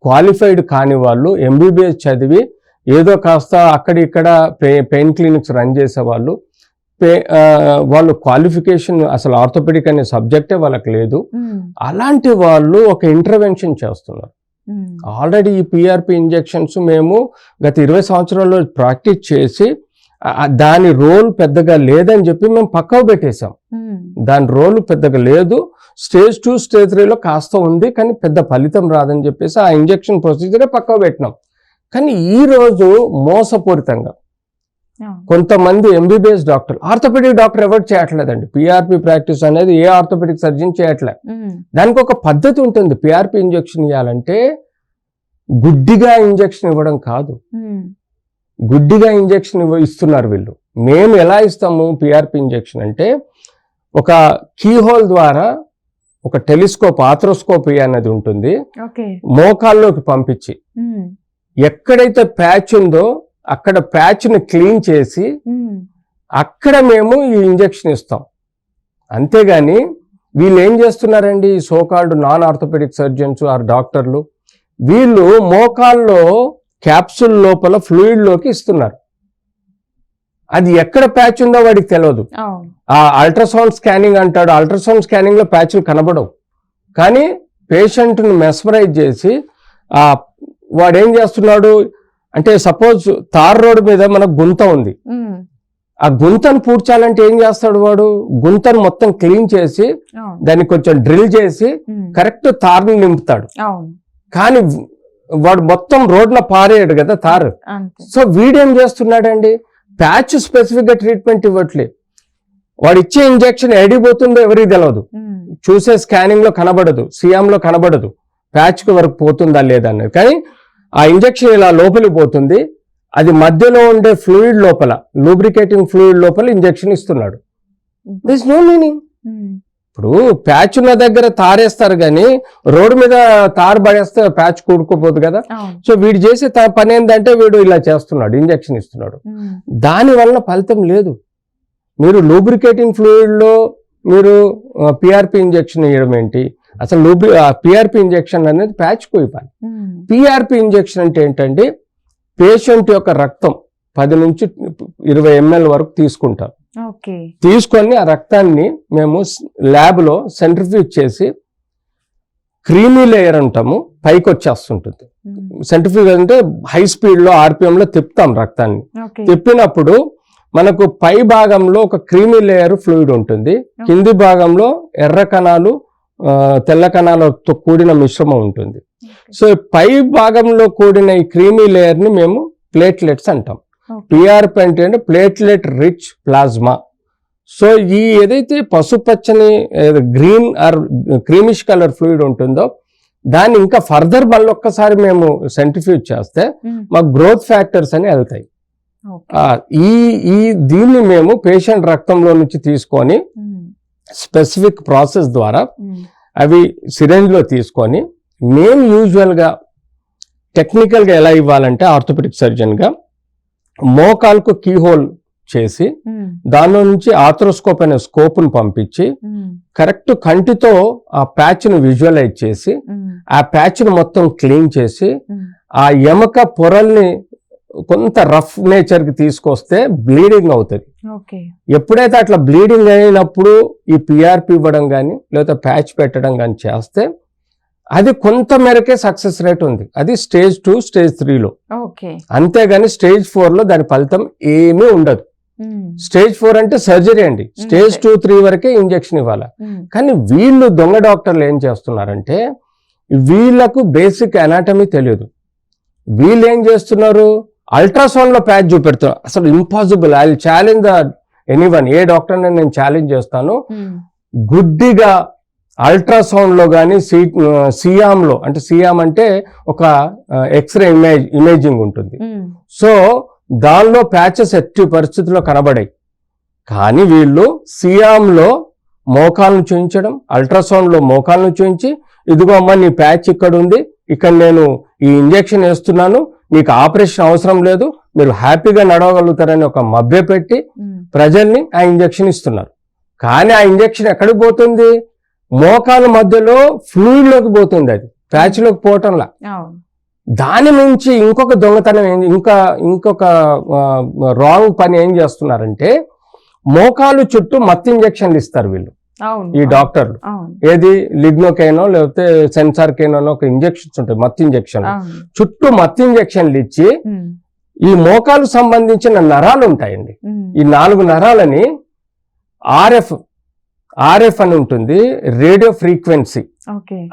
క్వాలిఫైడ్ కాని వాళ్ళు, ఎంబీబీఎస్ చదివి ఏదో కాస్త అక్కడిక్కడ పెయిన్ క్లినిక్స్ రన్ చేసేవాళ్ళు, వాళ్ళు క్వాలిఫికేషన్ అసలు ఆర్థోపెడిక్ అనే సబ్జెక్టే వాళ్ళకి లేదు, అలాంటి వాళ్ళు ఒక ఇంటర్వెన్షన్ చేస్తున్నారు. ఆల్రెడీ ఈ పిఆర్పి ఇంజెక్షన్స్ మేము గత 20 సంవత్సరాల్లో ప్రాక్టీస్ చేసి దాని రోల్ పెద్దగా లేదని చెప్పి మేము పక్కకు పెట్టేశాం. దాని రోల్ పెద్దగా లేదు, స్టేజ్ 2 స్టేజ్ 3లో కాస్త ఉంది కానీ పెద్ద ఫలితం రాదని చెప్పేసి ఆ ఇంజెక్షన్ ప్రొసీజరే పక్కకు పెట్టినాం. కానీ ఈ రోజు మోసపూరితంగా కొంతమంది ఎంబీబీఎస్ డాక్టర్, ఆర్థోపెడిక్ డాక్టర్ ఎవరు చేయట్లేదండి పిఆర్పి ప్రాక్టీస్ అనేది, ఏ ఆర్థోపెడిక్ సర్జన్ చేయట్లే. దానికి ఒక పద్ధతి ఉంటుంది. పిఆర్పి ఇంజెక్షన్ ఇవ్వాలంటే గుడ్డిగా ఇంజెక్షన్ ఇవ్వడం కాదు, గుడ్డిగా ఇంజెక్షన్ ఇస్తున్నారు వీళ్ళు. మేము ఎలా ఇస్తాము పిఆర్పి ఇంజెక్షన్ అంటే, ఒక కీహోల్ ద్వారా ఒక టెలిస్కోప్, ఆథ్రోస్కోపీ అనేది ఉంటుంది, మోకాల్లోకి పంపించి ఎక్కడైతే ప్యాచ్ ఉందో అక్కడ ప్యాచ్ ని క్లీన్ చేసి అక్కడ మేము ఈ ఇంజెక్షన్ ఇస్తాం. అంతేగాని వీళ్ళు ఏం చేస్తున్నారండి, ఈ so called non orthopaedic surgeons or డాక్టర్లు, వీళ్ళు మోకాల్లో క్యాప్సూల్ లోపల ఫ్లూయిడ్ లోకి ఇస్తున్నారు. అది ఎక్కడ ప్యాచ్ ఉందో వాడికి తెలియదు. ఆ అల్ట్రాసౌండ్ స్కానింగ్ అంటాడు, అల్ట్రాసౌండ్ స్కానింగ్ లో ప్యాచ్లు కనబడవు, కానీ పేషెంట్ ను మెస్మరైజ్ చేసి వాడు ఏం చేస్తున్నాడు అంటే, సపోజ్ తార్ రోడ్ మీద మనకు గుంత ఉంది, ఆ గుంతను పూడ్చాలంటే ఏం చేస్తాడు వాడు, గుంతను మొత్తం క్లీన్ చేసి దాన్ని కొంచెం డ్రిల్ చేసి కరెక్ట్ తార్ని నింపుతాడు. కానీ వాడు మొత్తం రోడ్లో పారేయడు కదా తారు. సో వీడేం చేస్తున్నాడండి, ప్యాచ్ స్పెసిఫిక్ గా ట్రీట్మెంట్ ఇవ్వట్లేదు. వాడు ఇచ్చే ఇంజెక్షన్ ఎడిపోతుందో ఎవరికి తెలియదు, చూసే స్కానింగ్ లో కనబడదు, సిఎం లో కనబడదు ప్యాచ్ కి వరకు పోతుందా లేదా అనేది. కానీ ఆ ఇంజెక్షన్ ఇలా లోపలికి పోతుంది, అది మధ్యలో ఉండే ఫ్లూయిడ్ లోపల, లూబ్రికేటింగ్ ఫ్లూయిడ్ లోపల ఇంజెక్షన్ ఇస్తున్నాడు. This no meaning. ఇప్పుడు ప్యాచ్ ఉన్న దగ్గర తారేస్తారు కానీ రోడ్డు మీద తారు పడేస్తే ప్యాచ్ కూడుకోపోదు కదా. సో వీడు చేసే పని ఏంటంటే వీడు ఇలా చేస్తున్నాడు, ఇంజెక్షన్ ఇస్తున్నాడు, దాని వల్ల ఫలితం లేదు. మీరు లూబ్రికేటింగ్ ఫ్లూయిడ్ లో మీరు పిఆర్పి ఇంజెక్షన్ ఇవ్వడం ఏంటి, అసలు పిఆర్పి ఇంజెక్షన్ అనేది ప్యాచ్ కు ఇవ్వాలి. పిఆర్పి ఇంజెక్షన్ అంటే ఏంటంటే, పేషెంట్ యొక్క రక్తం 10 నుంచి 20 ml వరకు తీసుకుంటాం. తీసుకొని ఆ రక్తాన్ని మేము ల్యాబ్ లో సెంట్రిఫ్యూజ్ చేసి క్రీమీ లేయర్ అంటాము, పైకి వచ్చేస్తుంటుంది. సెంట్రిఫ్యూజ్ అంటే హై స్పీడ్ లో RPM లో తిప్పుతాం రక్తాన్ని. తిప్పినప్పుడు మనకు పై భాగంలో ఒక క్రీమీ లేయర్ ఫ్లూయిడ్ ఉంటుంది, కింది భాగంలో ఎర్ర కణాలు తెల్ల కణాలతో కూడిన మిశ్రమం ఉంటుంది. సో పై భాగంలో కూడిన ఈ క్రీమీ లేయర్ ని మేము ప్లేట్లెట్స్ అంటాం. పిఆర్పి అంటే ప్లేట్లెట్ రిచ్ ప్లాజ్మా. సో ఈ ఏదైతే పసుపచ్చని green or creamish colour fluid ఉంటుందో దాన్ని ఇంకా ఫర్దర్ మళ్ళీ ఒక్కసారి మేము సెంట్రిఫ్యూజ్ చేస్తే మాకు గ్రోత్ ఫ్యాక్టర్స్ అని వెళ్తాయి. దీన్ని మేము పేషెంట్ రక్తంలో నుంచి తీసుకొని స్పెసిఫిక్ ప్రాసెస్ ద్వారా అవి సిరెంజ్ లో తీసుకొని మేము యూజువల్ గా టెక్నికల్ గా ఎలా ఇవ్వాలంటే, ఆర్థోపెడిక్ సర్జన్ గా మోకాల్కు కీహోల్ చేసి దానిలో నుంచి ఆథ్రోస్కోప్ అనే స్కోప్ ను పంపించి కరెక్ట్ కంటితో ఆ ప్యాచ్ ను విజువలైజ్ చేసి ఆ ప్యాచ్ ను మొత్తం క్లీన్ చేసి ఆ ఎముక పొరల్ని కొంత రఫ్ నేచర్ కి తీసుకొస్తే బ్లీడింగ్ అవుతుంది. ఎప్పుడైతే అట్లా బ్లీడింగ్ అయినప్పుడు ఈ పిఆర్పి ఇవ్వడం కానీ లేదా ప్యాచ్ పెట్టడం కానీ చేస్తే అది కొంత మేరకే సక్సెస్ రేట్ ఉంది. అది స్టేజ్ 2 స్టేజ్ 3లో. అంతేగాని స్టేజ్ 4లో దాని ఫలితం ఏమీ ఉండదు. స్టేజ్ 4 అంటే సర్జరీ అండి. స్టేజ్ 2, 3 వరకే ఇంజెక్షన్ ఇవ్వాలి. కానీ వీళ్ళు దొంగ డాక్టర్లు ఏం చేస్తున్నారంటే వీళ్ళకు బేసిక్ అనాటమీ తెలియదు. వీళ్ళు ఏం చేస్తున్నారు, అల్ట్రాసౌండ్ లో ప్యాచ్ చూపెడుతున్నారు. అసలు impossible. I will challenge the anyone, A doctor నేను ఛాలెంజ్ చేస్తాను. గుడ్డిగా అల్ట్రాసౌండ్ లో కానీ సియామ్ లో, అంటే సియామ్ అంటే ఒక ఎక్స్రే ఇమేజింగ్ ఉంటుంది. సో దానిలో ప్యాచెస్ ఎట్టి పరిస్థితుల్లో కనబడాయి. కానీ వీళ్ళు సియామ్ లో మోకాలను చూయించడం, అల్ట్రాసౌండ్ లో మోకాలను చూయించి, ఇదిగో అమ్మ నీ ప్యాచ్ ఇక్కడ ఉంది, ఇక్కడ నేను ఈ ఇంజెక్షన్ వేస్తున్నాను, నీకు ఆపరేషన్ అవసరం లేదు, మీరు హ్యాపీగా నడవగలుగుతారని ఒక మభ్య పెట్టి ప్రజల్ని ఆ ఇంజెక్షన్ ఇస్తున్నారు. కానీ ఆ ఇంజెక్షన్ ఎక్కడికి పోతుంది, మోకాల మధ్యలో ఫ్లూయిడ్ లోకి పోతుంది, అది ప్యాచ్ లోకి పోవటంలా. దాని నుంచి ఇంకొక దొంగతనం ఇంకొక రాంగ్ పని ఏం చేస్తున్నారంటే మోకాలు చుట్టూ మత్తు ఇంజెక్షన్లు ఇస్తారు వీళ్ళు, ఈ డాక్టర్లు. ఏది లిగ్నోకైనో లేకపోతే సెన్సార్కైనో ఒక ఇంజెక్షన్స్ ఉంటాయి, మత్తు ఇంజెక్షన్. చుట్టూ మత్తు ఇంజెక్షన్లు ఇచ్చి ఈ మోకాలు సంబంధించిన నరాలు ఉంటాయండి, ఈ 4 నరాలని ఆర్ఎఫ్ అని ఉంటుంది, రేడియో ఫ్రీక్వెన్సీ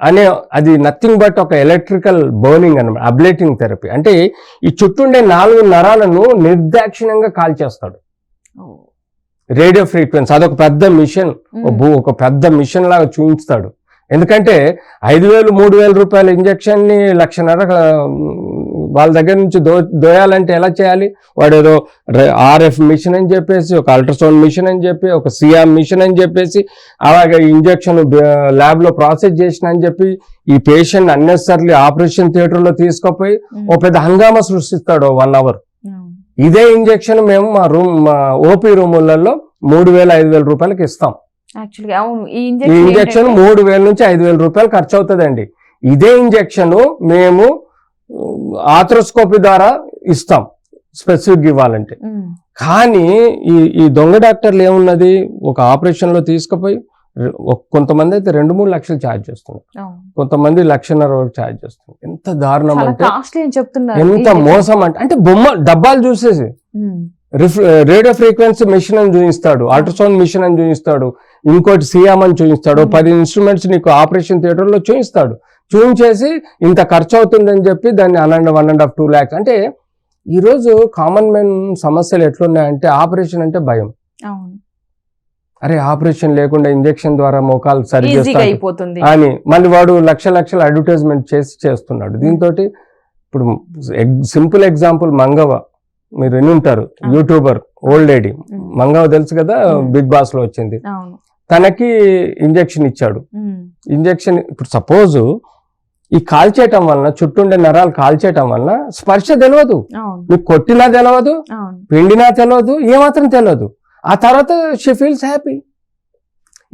అనే, అది నథింగ్ బట్ ఒక ఎలక్ట్రికల్ బర్నింగ్ అన్నమాట, అబ్లేటింగ్ థెరపీ. అంటే ఈ చుట్టూండే 4 నరాలను నిర్దాక్షిణ్యంగా కాల్చేస్తాడు. రేడియో ఫ్రీక్వెన్సీ అదొక పెద్ద మిషన్, ఒక పెద్ద మిషన్ లాగా చూపిస్తాడు. ఎందుకంటే 5,000, 3,000 రూపాయల ఇంజెక్షన్ ని 1,50,000 వాళ్ళ దగ్గర నుంచి దోయాలంటే ఎలా చేయాలి? వాడు ఏదో ఆర్ఎఫ్ మిషన్ అని చెప్పేసి, ఒక అల్ట్రాసౌండ్ మిషన్ అని చెప్పి, ఒక సియామ్ మిషన్ అని చెప్పేసి, అలాగే ఇంజెక్షన్ ల్యాబ్ లో ప్రాసెస్ చేసిన అని చెప్పి ఈ పేషెంట్ అన్నెసర్లీ ఆపరేషన్ థియేటర్ లో తీసుకుపోయి ఒక పెద్ద హంగామా సృష్టిస్తాడు 1 అవర్. ఇదే ఇంజెక్షన్ మేము మా ఓపీ రూములలో 3,000-5,000 రూపాయలకి ఇస్తాం. ఈ ఇంజెక్షన్ 3,000 నుంచి 5,000 రూపాయలు ఖర్చు అవుతుందండి. ఇదే ఇంజెక్షన్ మేము ఆథ్రోస్కోపీ ద్వారా ఇస్తాం, స్పెసిఫిక్ ఇవ్వాలంటే. కానీ ఈ దొంగ డాక్టర్లు ఏమున్నది, ఒక ఆపరేషన్ లో తీసుకుపోయి కొంతమంది అయితే 2-3 లక్షలు ఛార్జ్ చేస్తున్నారు, కొంతమంది 1,50,000 వరకు ఛార్జ్ చేస్తున్నారు. ఎంత దారుణం అంటే, ఎంత మోసం అంటే డబ్బాలు చూసేసి రేడియో ఫ్రీక్వెన్సీ మిషన్ అని చూపిస్తాడు, అల్ట్రాసౌండ్ మిషన్ అని చూపిస్తాడు, ఇంకోటి సియామ్ అని చూపిస్తాడు, 10 ఇన్స్ట్రుమెంట్స్ నీకు ఆపరేషన్ థియేటర్ లో చూపిస్తాడు. చూపించేసి ఇంత ఖర్చు అవుతుందని చెప్పి దాన్ని 1.5-2 lakhs. అంటే ఈరోజు కామన్ మెన్ సమస్యలు ఎట్లున్నాయంటే, ఆపరేషన్ అంటే భయం. అరే ఆపరేషన్ లేకుండా ఇంజెక్షన్ ద్వారా మోకాలు సరి చేస్తాను అని మళ్ళీ వాడు లక్షల అడ్వర్టైజ్మెంట్ చేస్తున్నాడు. దీంతో ఇప్పుడు సింపుల్ ఎగ్జాంపుల్, మంగవ మీరు ఎన్ని ఉంటారు, యూట్యూబర్, ఓల్డ్ లేడీ మంగవ తెలుసు కదా, బిగ్ బాస్ లో వచ్చింది. తనకి ఇంజెక్షన్ ఇచ్చాడు. ఇంజెక్షన్ ఇప్పుడు సపోజ్ ఈ కాల్చేయటం వలన, చుట్టూండే నరాలు కాల్చేయటం వలన స్పర్శ తెలియదు, మీకు కొట్టినా తెలియదు, పిండినా తెలియదు, ఏమాత్రం తెలియదు. ఆ తర్వాత షీ ఫీల్స్ హ్యాపీ.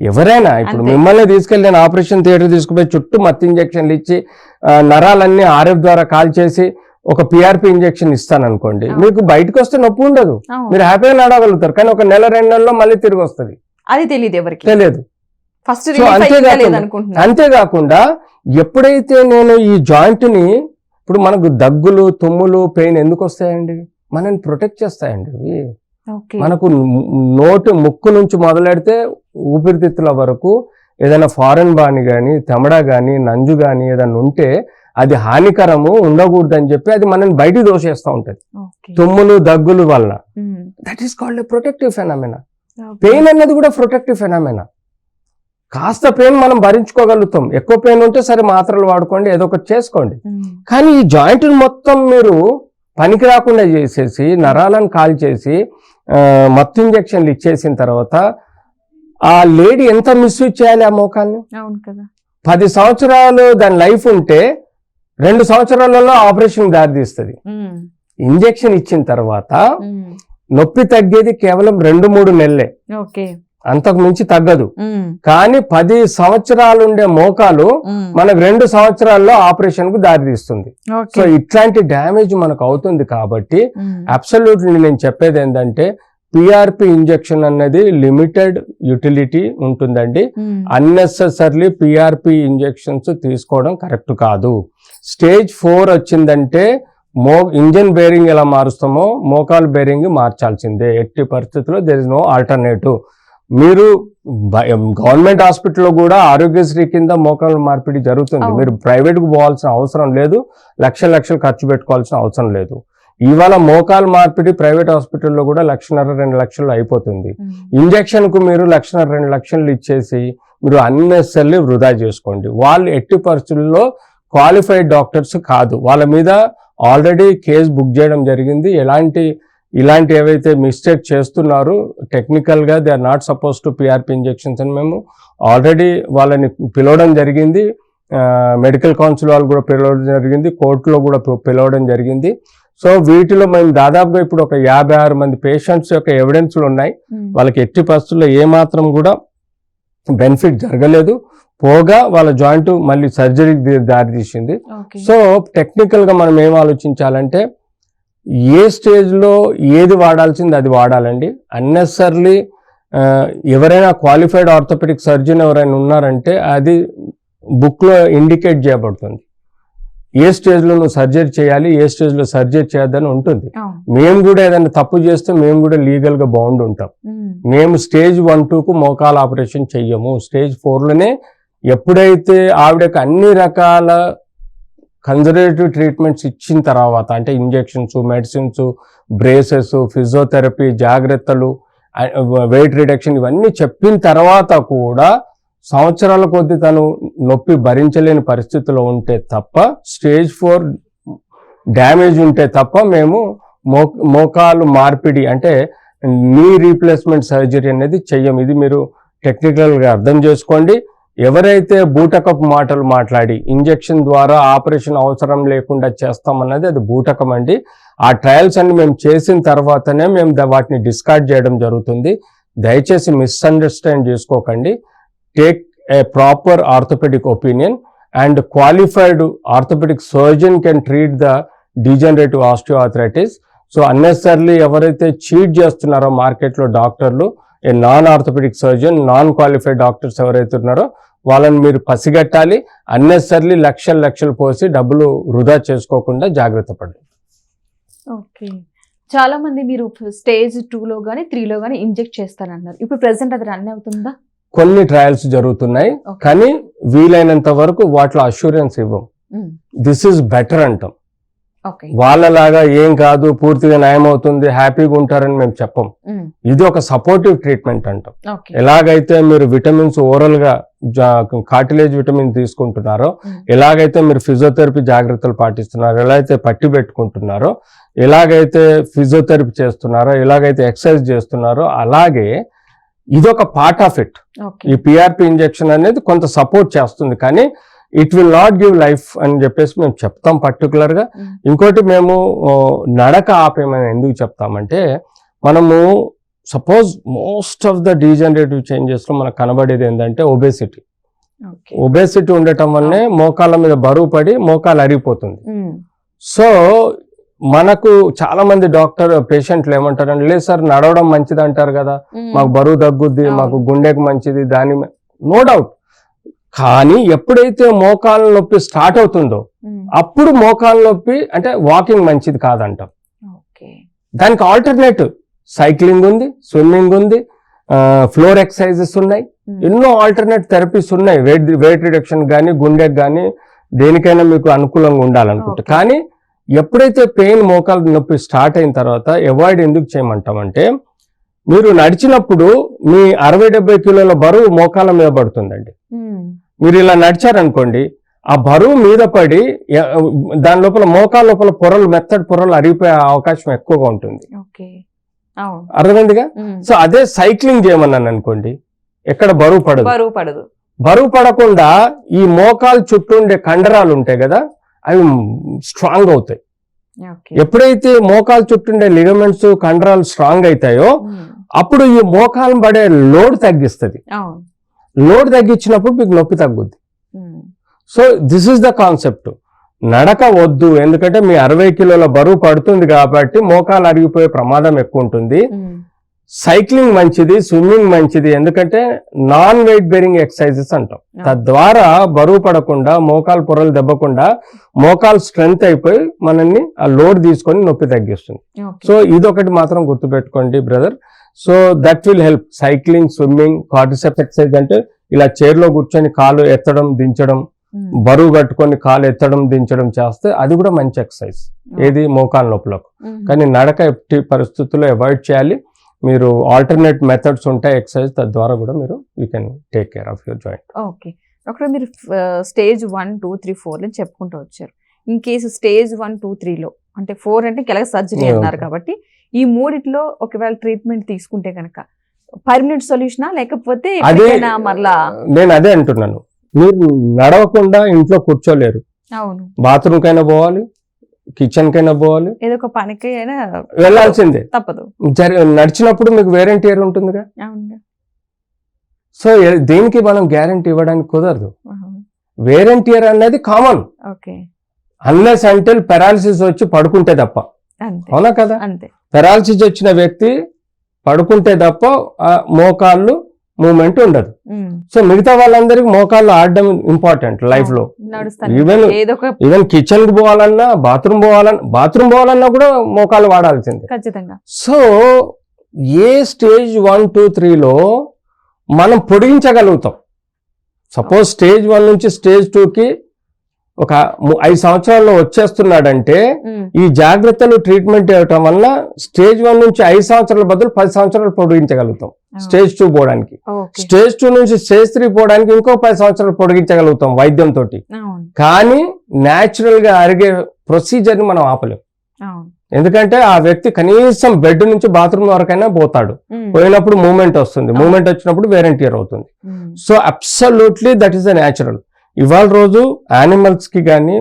ఎవరైనా ఇప్పుడు మిమ్మల్ని తీసుకెళ్ళి నేను ఆపరేషన్ థియేటర్ తీసుకుపోయి చుట్టూ మత్తు ఇంజెక్షన్లు ఇచ్చి నరాలన్నీ ఆర్ఎఫ్ ద్వారా కాల్ చేసి ఒక పిఆర్పి ఇంజెక్షన్ ఇస్తాను అనుకోండి, మీకు బయటకు వస్తే నొప్పి ఉండదు, మీరు హ్యాపీగా నడవగలుగుతారు. కానీ ఒక 1-2 నెలల్లో మళ్ళీ తిరిగి వస్తుంది, అది తెలియదు. అంతేకాకుండా ఎప్పుడైతే నేను ఈ జాయింట్ ని, ఇప్పుడు మనకు దగ్గులు, తుమ్ములు, పెయిన్ ఎందుకు వస్తాయండి, మనల్ని ప్రొటెక్ట్ చేస్తాయండి ఇవి. మనకు ముక్కు నుంచి మొదలెడితే ఊపిరితిత్తుల వరకు ఏదైనా ఫారెన్ బాణి కానీ, తెమడ కానీ, నంజు కానీ ఏదైనా ఉంటే అది హానికరము, ఉండకూడదు అని చెప్పి అది మనల్ని బయటికి దోషేస్తూ ఉంటది, తుమ్ములు దగ్గులు వలన. That is called protective phenomena. Pain అన్నది కూడా ప్రొటెక్టివ్ ఫెనామినా. కాస్త పెయిన్ మనం భరించుకోగలుగుతాం, ఎక్కువ పెయిన్ ఉంటే సరే మాత్రలు వాడుకోండి, ఏదో ఒకటి చేసుకోండి. కానీ ఈ జాయింట్ మొత్తం మీరు పనికి రాకుండా చేసేసి, నరాలను కాల్ చేసి, మత్తు ఇంజెక్షన్లు ఇచ్చేసిన తర్వాత ఆ లేడీ ఎంత మిస్యూజ్ చేయాలి ఆ మోకాన్ని? 10 సంవత్సరాలు దాని లైఫ్ ఉంటే 2 సంవత్సరాలలో ఆపరేషన్ దారితీస్తుంది. ఇంజెక్షన్ ఇచ్చిన తర్వాత నొప్పి తగ్గేది కేవలం 2-3 నెలలే, అంతకు మించి తగ్గదు. కానీ 10 సంవత్సరాలు ఉండే మోకాలు మనకు 2 సంవత్సరాల్లో ఆపరేషన్ కు దారితీస్తుంది. సో ఇట్లాంటి డ్యామేజ్ మనకు అవుతుంది. కాబట్టి అబ్సల్యూట్లీ నేను చెప్పేది ఏంటంటే, పిఆర్పి ఇంజెక్షన్ అన్నది లిమిటెడ్ యూటిలిటీ ఉంటుందండి. అన్నెసెసర్లీ పిఆర్పి ఇంజెక్షన్స్ తీసుకోవడం కరెక్ట్ కాదు. స్టేజ్ 4 వచ్చిందంటే ఇంజన్ బేరింగ్ ఎలా మారుస్తామో మోకాలు బేరింగ్ మార్చాల్సిందే. ఎట్టి పరిస్థితుల్లో దేర్ ఇస్ నో ఆల్టర్నేటివ్. మీరు గవర్నమెంట్ హాస్పిటల్లో కూడా ఆరోగ్యశ్రీ కింద మోకాలు మార్పిడి జరుగుతుంది. మీరు ప్రైవేట్కు పోవాల్సిన అవసరం లేదు, లక్షలు ఖర్చు పెట్టుకోవాల్సిన అవసరం లేదు. ఇవాళ మోకాలు మార్పిడి ప్రైవేట్ హాస్పిటల్లో కూడా 1,50,000 2 లక్షలు అయిపోతుంది. ఇంజక్షన్ కు మీరు 1,00,000 2 లక్షలు ఇచ్చేసి మీరు అన్నెసరీ వృధా చేసుకోండి. వాళ్ళు ఎట్టి పరిస్థితుల్లో క్వాలిఫైడ్ డాక్టర్స్ కాదు. వాళ్ళ మీద ఆల్రెడీ కేసు బుక్ చేయడం జరిగింది. ఇలాంటి ఏవైతే మిస్టేక్ చేస్తున్నారు టెక్నికల్ గా they are not suppose to PRP injections అని మేము ఆల్రెడీ వాళ్ళని పిలవడం జరిగింది. మెడికల్ కౌన్సిల్ వాళ్ళు కూడా పిలవడం జరిగింది, కోర్టులో కూడా పిలవడం జరిగింది. సో వీటిలో మేము దాదాపుగా ఇప్పుడు ఒక 56 మంది పేషెంట్స్ యొక్క ఎవిడెన్స్లు ఉన్నాయి. వాళ్ళకి ఎట్టి పరిస్థితుల్లో ఏమాత్రం కూడా బెనిఫిట్ జరగలేదు, పోగా వాళ్ళ జాయింట్ మళ్ళీ సర్జరీకి దారి తీసింది. సో టెక్నికల్ గా మనం ఏం ఆలోచించాలంటే ఏ స్టేజ్ లో ఏది వాడాల్సింది అది వాడాలండి. అన్నెసర్లీ ఎవరైనా క్వాలిఫైడ్ ఆర్థోపెడిక్ సర్జన్ ఎవరైనా ఉన్నారంటే అది బుక్ లో ఇండికేట్ చేయబడుతుంది. ఏ స్టేజ్ లో నువ్వు సర్జరీ చేయాలి, ఏ స్టేజ్ లో సర్జరీ చేయొద్దని ఉంటుంది. మేము కూడా ఏదైనా తప్పు చేస్తే మేము కూడా లీగల్ గా బౌండ్ ఉంటాం. మేము స్టేజ్ 1, 2కు మోకాల ఆపరేషన్ చెయ్యము. స్టేజ్ 4లోనే ఎప్పుడైతే ఆవిడకి అన్ని రకాల కన్జర్వేటివ్ ట్రీట్మెంట్స్ ఇచ్చిన తర్వాత, అంటే ఇంజెక్షన్స్, మెడిసిన్స్, బ్రేసెస్, ఫిజియోథెరపీ, జాగ్రత్తలు, వెయిట్ రిడక్షన్ ఇవన్నీ చెప్పిన తర్వాత కూడా సంవత్సరాల కొద్దీ తను నొప్పి భరించలేని పరిస్థితిలో ఉంటే తప్ప, స్టేజ్ 4 డ్యామేజ్ ఉంటే తప్ప మేము మోకాలు మార్పిడి అంటే నీ రీప్లేస్మెంట్ సర్జరీ అనేది చెయ్యం. ఇది మీరు టెక్నికల్గా అర్థం చేసుకోండి. ఎవరైతే బూటకపు మాటలు మాట్లాడి ఇంజెక్షన్ ద్వారా ఆపరేషన్ అవసరం లేకుండా చేస్తామన్నది అది బూటకం అండి. ఆ ట్రయల్స్ అన్ని మేము చేసిన తర్వాతనే మేము వాటిని డిస్కార్డ్ చేయడం జరుగుతుంది. దయచేసి మిస్అండర్స్టాండ్ చేసుకోకండి. Take a proper orthopedic opinion and qualified orthopedic surgeon can treat the degenerative osteoarthritis. So unnecessarily ఎవరైతే చీట్ చేస్తున్నారో మార్కెట్లో డాక్టర్లు, a non orthopaedic surgeon, non qualified doctors ఎవరైతే ఉన్నారో వాళ్ళని మీరు పసిగట్టాలి. అన్నెసర్లీ లక్షలు పోసి డబ్బులు వృధా చేసుకోకుండా జాగ్రత్త పడండి. ఓకే, చాలా మంది మీరు స్టేజ్ 2లో కానీ 3లో కానీ ఇంజెక్ట్ చేస్తారన్నారు. ఇప్పుడు ప్రెసెంట్ అది రన్ అవుతుందా? కొన్ని ట్రయల్స్ జరుగుతున్నాయి, కానీ వీలైనంత వరకు వాటిలో అష్యూరెన్స్ ఇవ్వం. దిస్ ఈజ్ బెటర్ అంటాం. వాళ్ళలాగా ఏం కాదు, పూర్తిగా నయం అవుతుంది, హ్యాపీగా ఉంటారని మేము చెప్పం. ఇది ఒక సపోర్టివ్ ట్రీట్మెంట్ అంటాం. ఎలాగైతే మీరు విటమిన్స్ ఓరల్ గా కార్టిలేజ్ విటమిన్ తీసుకుంటున్నారో, ఎలాగైతే మీరు ఫిజియోథెరపీ జాగ్రత్తలు పాటిస్తున్నారో, ఎలాగైతే పట్టి పెట్టుకుంటున్నారో, ఎలాగైతే ఫిజియోథెరపీ చేస్తున్నారో, ఎలాగైతే ఎక్సర్సైజ్ చేస్తున్నారో, అలాగే ఇదొక పార్ట్ ఆఫ్ ఇట్. ఈ పిఆర్పి ఇంజెక్షన్ అనేది కొంత సపోర్ట్ చేస్తుంది, కానీ it will not give life అని చెప్పేసి మేము చెప్తాం పర్టికులర్ గా. ఇంకోటి మేము నడక ఆపేమని ఎందుకు చెప్తామంటే, మనము suppose most of the degenerative changes లో మనకు కనబడేది ఏంటంటే ఒబేసిటీ ఉండటం వల్లనే మోకాళ్ళ మీద బరువు పడి మోకాలు అరిగిపోతుంది. సో మనకు చాలా మంది పేషెంట్లు ఏమంటారంటే, లేదు సార్ నడవడం మంచిది అంటారు కదా, మాకు బరువు తగ్గుద్ది, మాకు గుండెకు మంచిది, దాని నో డౌట్. కానీ ఎప్పుడైతే మోకాళ్ళ నొప్పి స్టార్ట్ అవుతుందో అప్పుడు మోకాళ్ళ నొప్పి అంటే వాకింగ్ మంచిది కాదంటాం. దానికి ఆల్టర్నేటివ్ సైక్లింగ్ ఉంది, స్విమ్మింగ్ ఉంది, ఫ్లోర్ ఎక్సర్సైజెస్ ఉన్నాయి, ఎన్నో ఆల్టర్నేట్ థెరపీస్ ఉన్నాయి. వెయిట్ రిడక్షన్ కానీ, గుండెకి కానీ, దేనికైనా మీకు అనుకూలంగా ఉండాలనుకుంటే. కానీ ఎప్పుడైతే పెయిన్ మోకాలు నొప్పి స్టార్ట్ అయిన తర్వాత అవాయిడ్ ఎందుకు చేయమంటామంటే, మీరు నడిచినప్పుడు మీ 60-70 కిలోల బరువు మోకాల మీద పడుతుందండి. మీరు ఇలా నడిచారనుకోండి, ఆ బరువు మీద పడి దాని లోపల మోకాల లోపల పొరలు, మెత్తటి పొరలు అరిగిపోయే అవకాశం ఎక్కువగా ఉంటుంది. అర్థమైందిగా? సో అదే సైక్లింగ్ చేయమన్నాను అనుకోండి, ఎక్కడ బరువు పడదు. బరువు పడకుండా ఈ మోకాలు చుట్టూ ఉండే కండరాలు ఉంటాయి కదా, అవి స్ట్రాంగ్ అవుతాయి. ఎప్పుడైతే మోకాలు చుట్టుండే లిగమెంట్స్, కండరాలు స్ట్రాంగ్ అవుతాయో అప్పుడు ఈ మోకాలు పడే లోడ్ తగ్గిస్తుంది. లోడ్ తగ్గించినప్పుడు మీకు నొప్పి తగ్గుద్ది. So this is the concept. నడక వద్దు, ఎందుకంటే మీ 60 కిలోల బరువు పడుతుంది కాబట్టి మోకాలు అరిగిపోయే ప్రమాదం ఎక్కువ ఉంటుంది. సైక్లింగ్ మంచిది, స్విమ్మింగ్ మంచిది. ఎందుకంటే నాన్ వెయిట్ బేరింగ్ ఎక్సర్సైజెస్ అంటాం. తద్వారా బరువు పడకుండా, మోకాలు పొరలు దెబ్బకుండా, మోకాలు స్ట్రెంగ్త్ అయిపోయి మనల్ని ఆ లోడ్ తీసుకొని నొప్పి తగ్గిస్తుంది. సో ఇదొకటి మాత్రం గుర్తుపెట్టుకోండి brother. So that will help. Cycling, swimming, cordyceps exercise అంటే ఇలా చైర్లో కూర్చొని కాలు ఎత్తడం దించడం, బరువు కట్టుకొని కాలు ఎత్తడం దించడం చేస్తే అది కూడా మంచి ఎక్సర్సైజ్. ఏది మోకాలు నొప్పులకు. కానీ నడక ఎట్టి పరిస్థితుల్లో అవాయిడ్ చేయాలి. మీరు ఆల్టర్నేట్ మెథడ్స్ ఉంటాయి ఎక్సర్సైజ్, తద్వారా కూడా మీరు you can take care of your joint. Okay doctor, మీరు స్టేజ్ 1, 2, 3, 4 అని చెప్పుకుంటూ వచ్చారు. ఇన్ కేసు స్టేజ్ 1, 2, 3లో అంటే 4 అంటే కెలగ సర్జరీ అన్నారు కాబట్టి ఈ మూడిట్లో ఒకవేళ ట్రీట్మెంట్ తీసుకుంటే కనుక పర్మనెంట్ సొల్యూషనా లేకపోతే మరలా? నేను అదే అంటున్నాను, మీరు నడవకుండా ఇంట్లో కూర్చోలేరు. అవును, బాత్రూమ్ కైనా పోవాలి, కిచెన్ కైనా పోవాలి, ఏదో ఒక పనికి అయినా వెళ్ళాల్సిందే, తప్పదు. నడిచినప్పుడు మీకు వేరెంటీర్ ఉంటుందిగా. సో దీనికి మనం గ్యారంటీ ఇవ్వడానికి కుదరదు. వేరెంటీర్ అనేది కామన్, అన్లెస్ అంటిల్ పెరాలసిస్ వచ్చి పడుకుంటే తప్ప. అవునా కదా? పెరాలసిస్ వచ్చిన వ్యక్తి పడుకుంటే తప్ప మోకాళ్ళు మూమెంట్ ఉండదు. సో మిగతా వాళ్ళందరికీ మోకాళ్ళు ఆడడం ఇంపార్టెంట్ లైఫ్ లో. ఈవెన్ కిచెన్ కి పోవాలన్నా, బాత్రూమ్ పోవాలన్నా కూడా మోకాళ్ళు వాడాల్సిందే. సో ఏ స్టేజ్ 1, 2, 3లో మనం పొడిగించగలుగుతాం. సపోజ్ స్టేజ్ 1 నుంచి స్టేజ్ 2కి ఒక 5 సంవత్సరాల్లో వచ్చేస్తున్నాడంటే ఈ జాగ్రత్తలు ట్రీట్మెంట్ ఇవ్వటం వల్ల స్టేజ్ 1 నుంచి 5 సంవత్సరాల బదులు 10 సంవత్సరాలు పొడిగించగలుగుతాం స్టేజ్ 2 పోవడానికి. స్టేజ్ 2 నుంచి స్టేజ్ 3 పోవడానికి ఇంకో 10 సంవత్సరాలు పొడిగించగలుగుతాం వైద్యంతో. కానీ న్యాచురల్ గా అరిగే ప్రొసీజర్ ని మనం ఆపలేం. ఎందుకంటే ఆ వ్యక్తి కనీసం బెడ్ నుంచి బాత్రూమ్ వరకైనా పోతాడు. పోయినప్పుడు మూమెంట్ వస్తుంది, మూమెంట్ వచ్చినప్పుడు వేరెంటీర్ అవుతుంది. So absolutely that is the natural. ఇవాళ రోజు యానిమల్స్ కి కానీ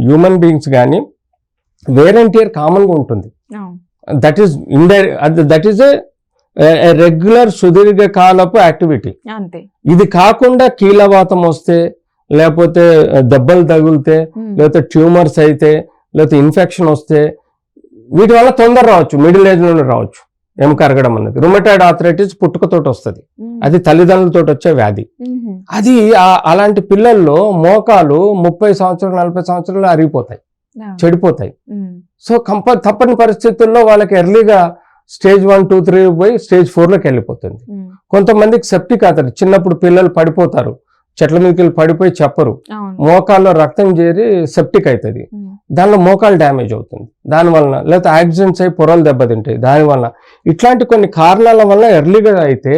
హ్యూమన్ బీయింగ్స్ కానీ వేరెంటీర్ కామన్ గా ఉంటుంది. దట్ ఈస్ ఏ రెగ్యులర్ సుదీర్ఘకాలపు యాక్టివిటీ. ఇది కాకుండా కీలవాతం వస్తే, లేకపోతే దెబ్బలు తగిలితే, లేకపోతే ట్యూమర్స్ అయితే, లేకపోతే ఇన్ఫెక్షన్ వస్తే వీటి వల్ల తొందర రావచ్చు, మిడిల్ ఏజ్ లోనే రావచ్చు. ఎముక అరగడం అన్నది రుమటాయిడ్ ఆర్థరైటిస్ పుట్టుకతోటి వస్తుంది. అది తల్లిదండ్రులతో వచ్చే వ్యాధి. అది అలాంటి పిల్లల్లో మోకాలు 30 సంవత్సరాలు 40 సంవత్సరాలు అరిగిపోతాయి, చెడిపోతాయి. సో తప్పని పరిస్థితుల్లో వాళ్ళకి ఎర్లీగా స్టేజ్ 1, 2, 3 పోయి స్టేజ్ 4లోకి వెళ్ళిపోతుంది. కొంతమందికి సెప్టిక్ అవుతారు. చిన్నప్పుడు పిల్లలు పడిపోతారు, చెట్ల మీదకి పడిపోయి చెప్పరు, మోకాల్లో రక్తం చేరి సెప్టిక్ అవుతుంది. దానిలో మోకాలు డ్యామేజ్ అవుతుంది దానివల్ల, లేకపోతే యాక్సిడెంట్స్ అయి పొరలు దెబ్బతింటాయి దానివల్ల. ఇట్లాంటి కొన్ని కారణాల వల్ల ఎర్లీగా అయితే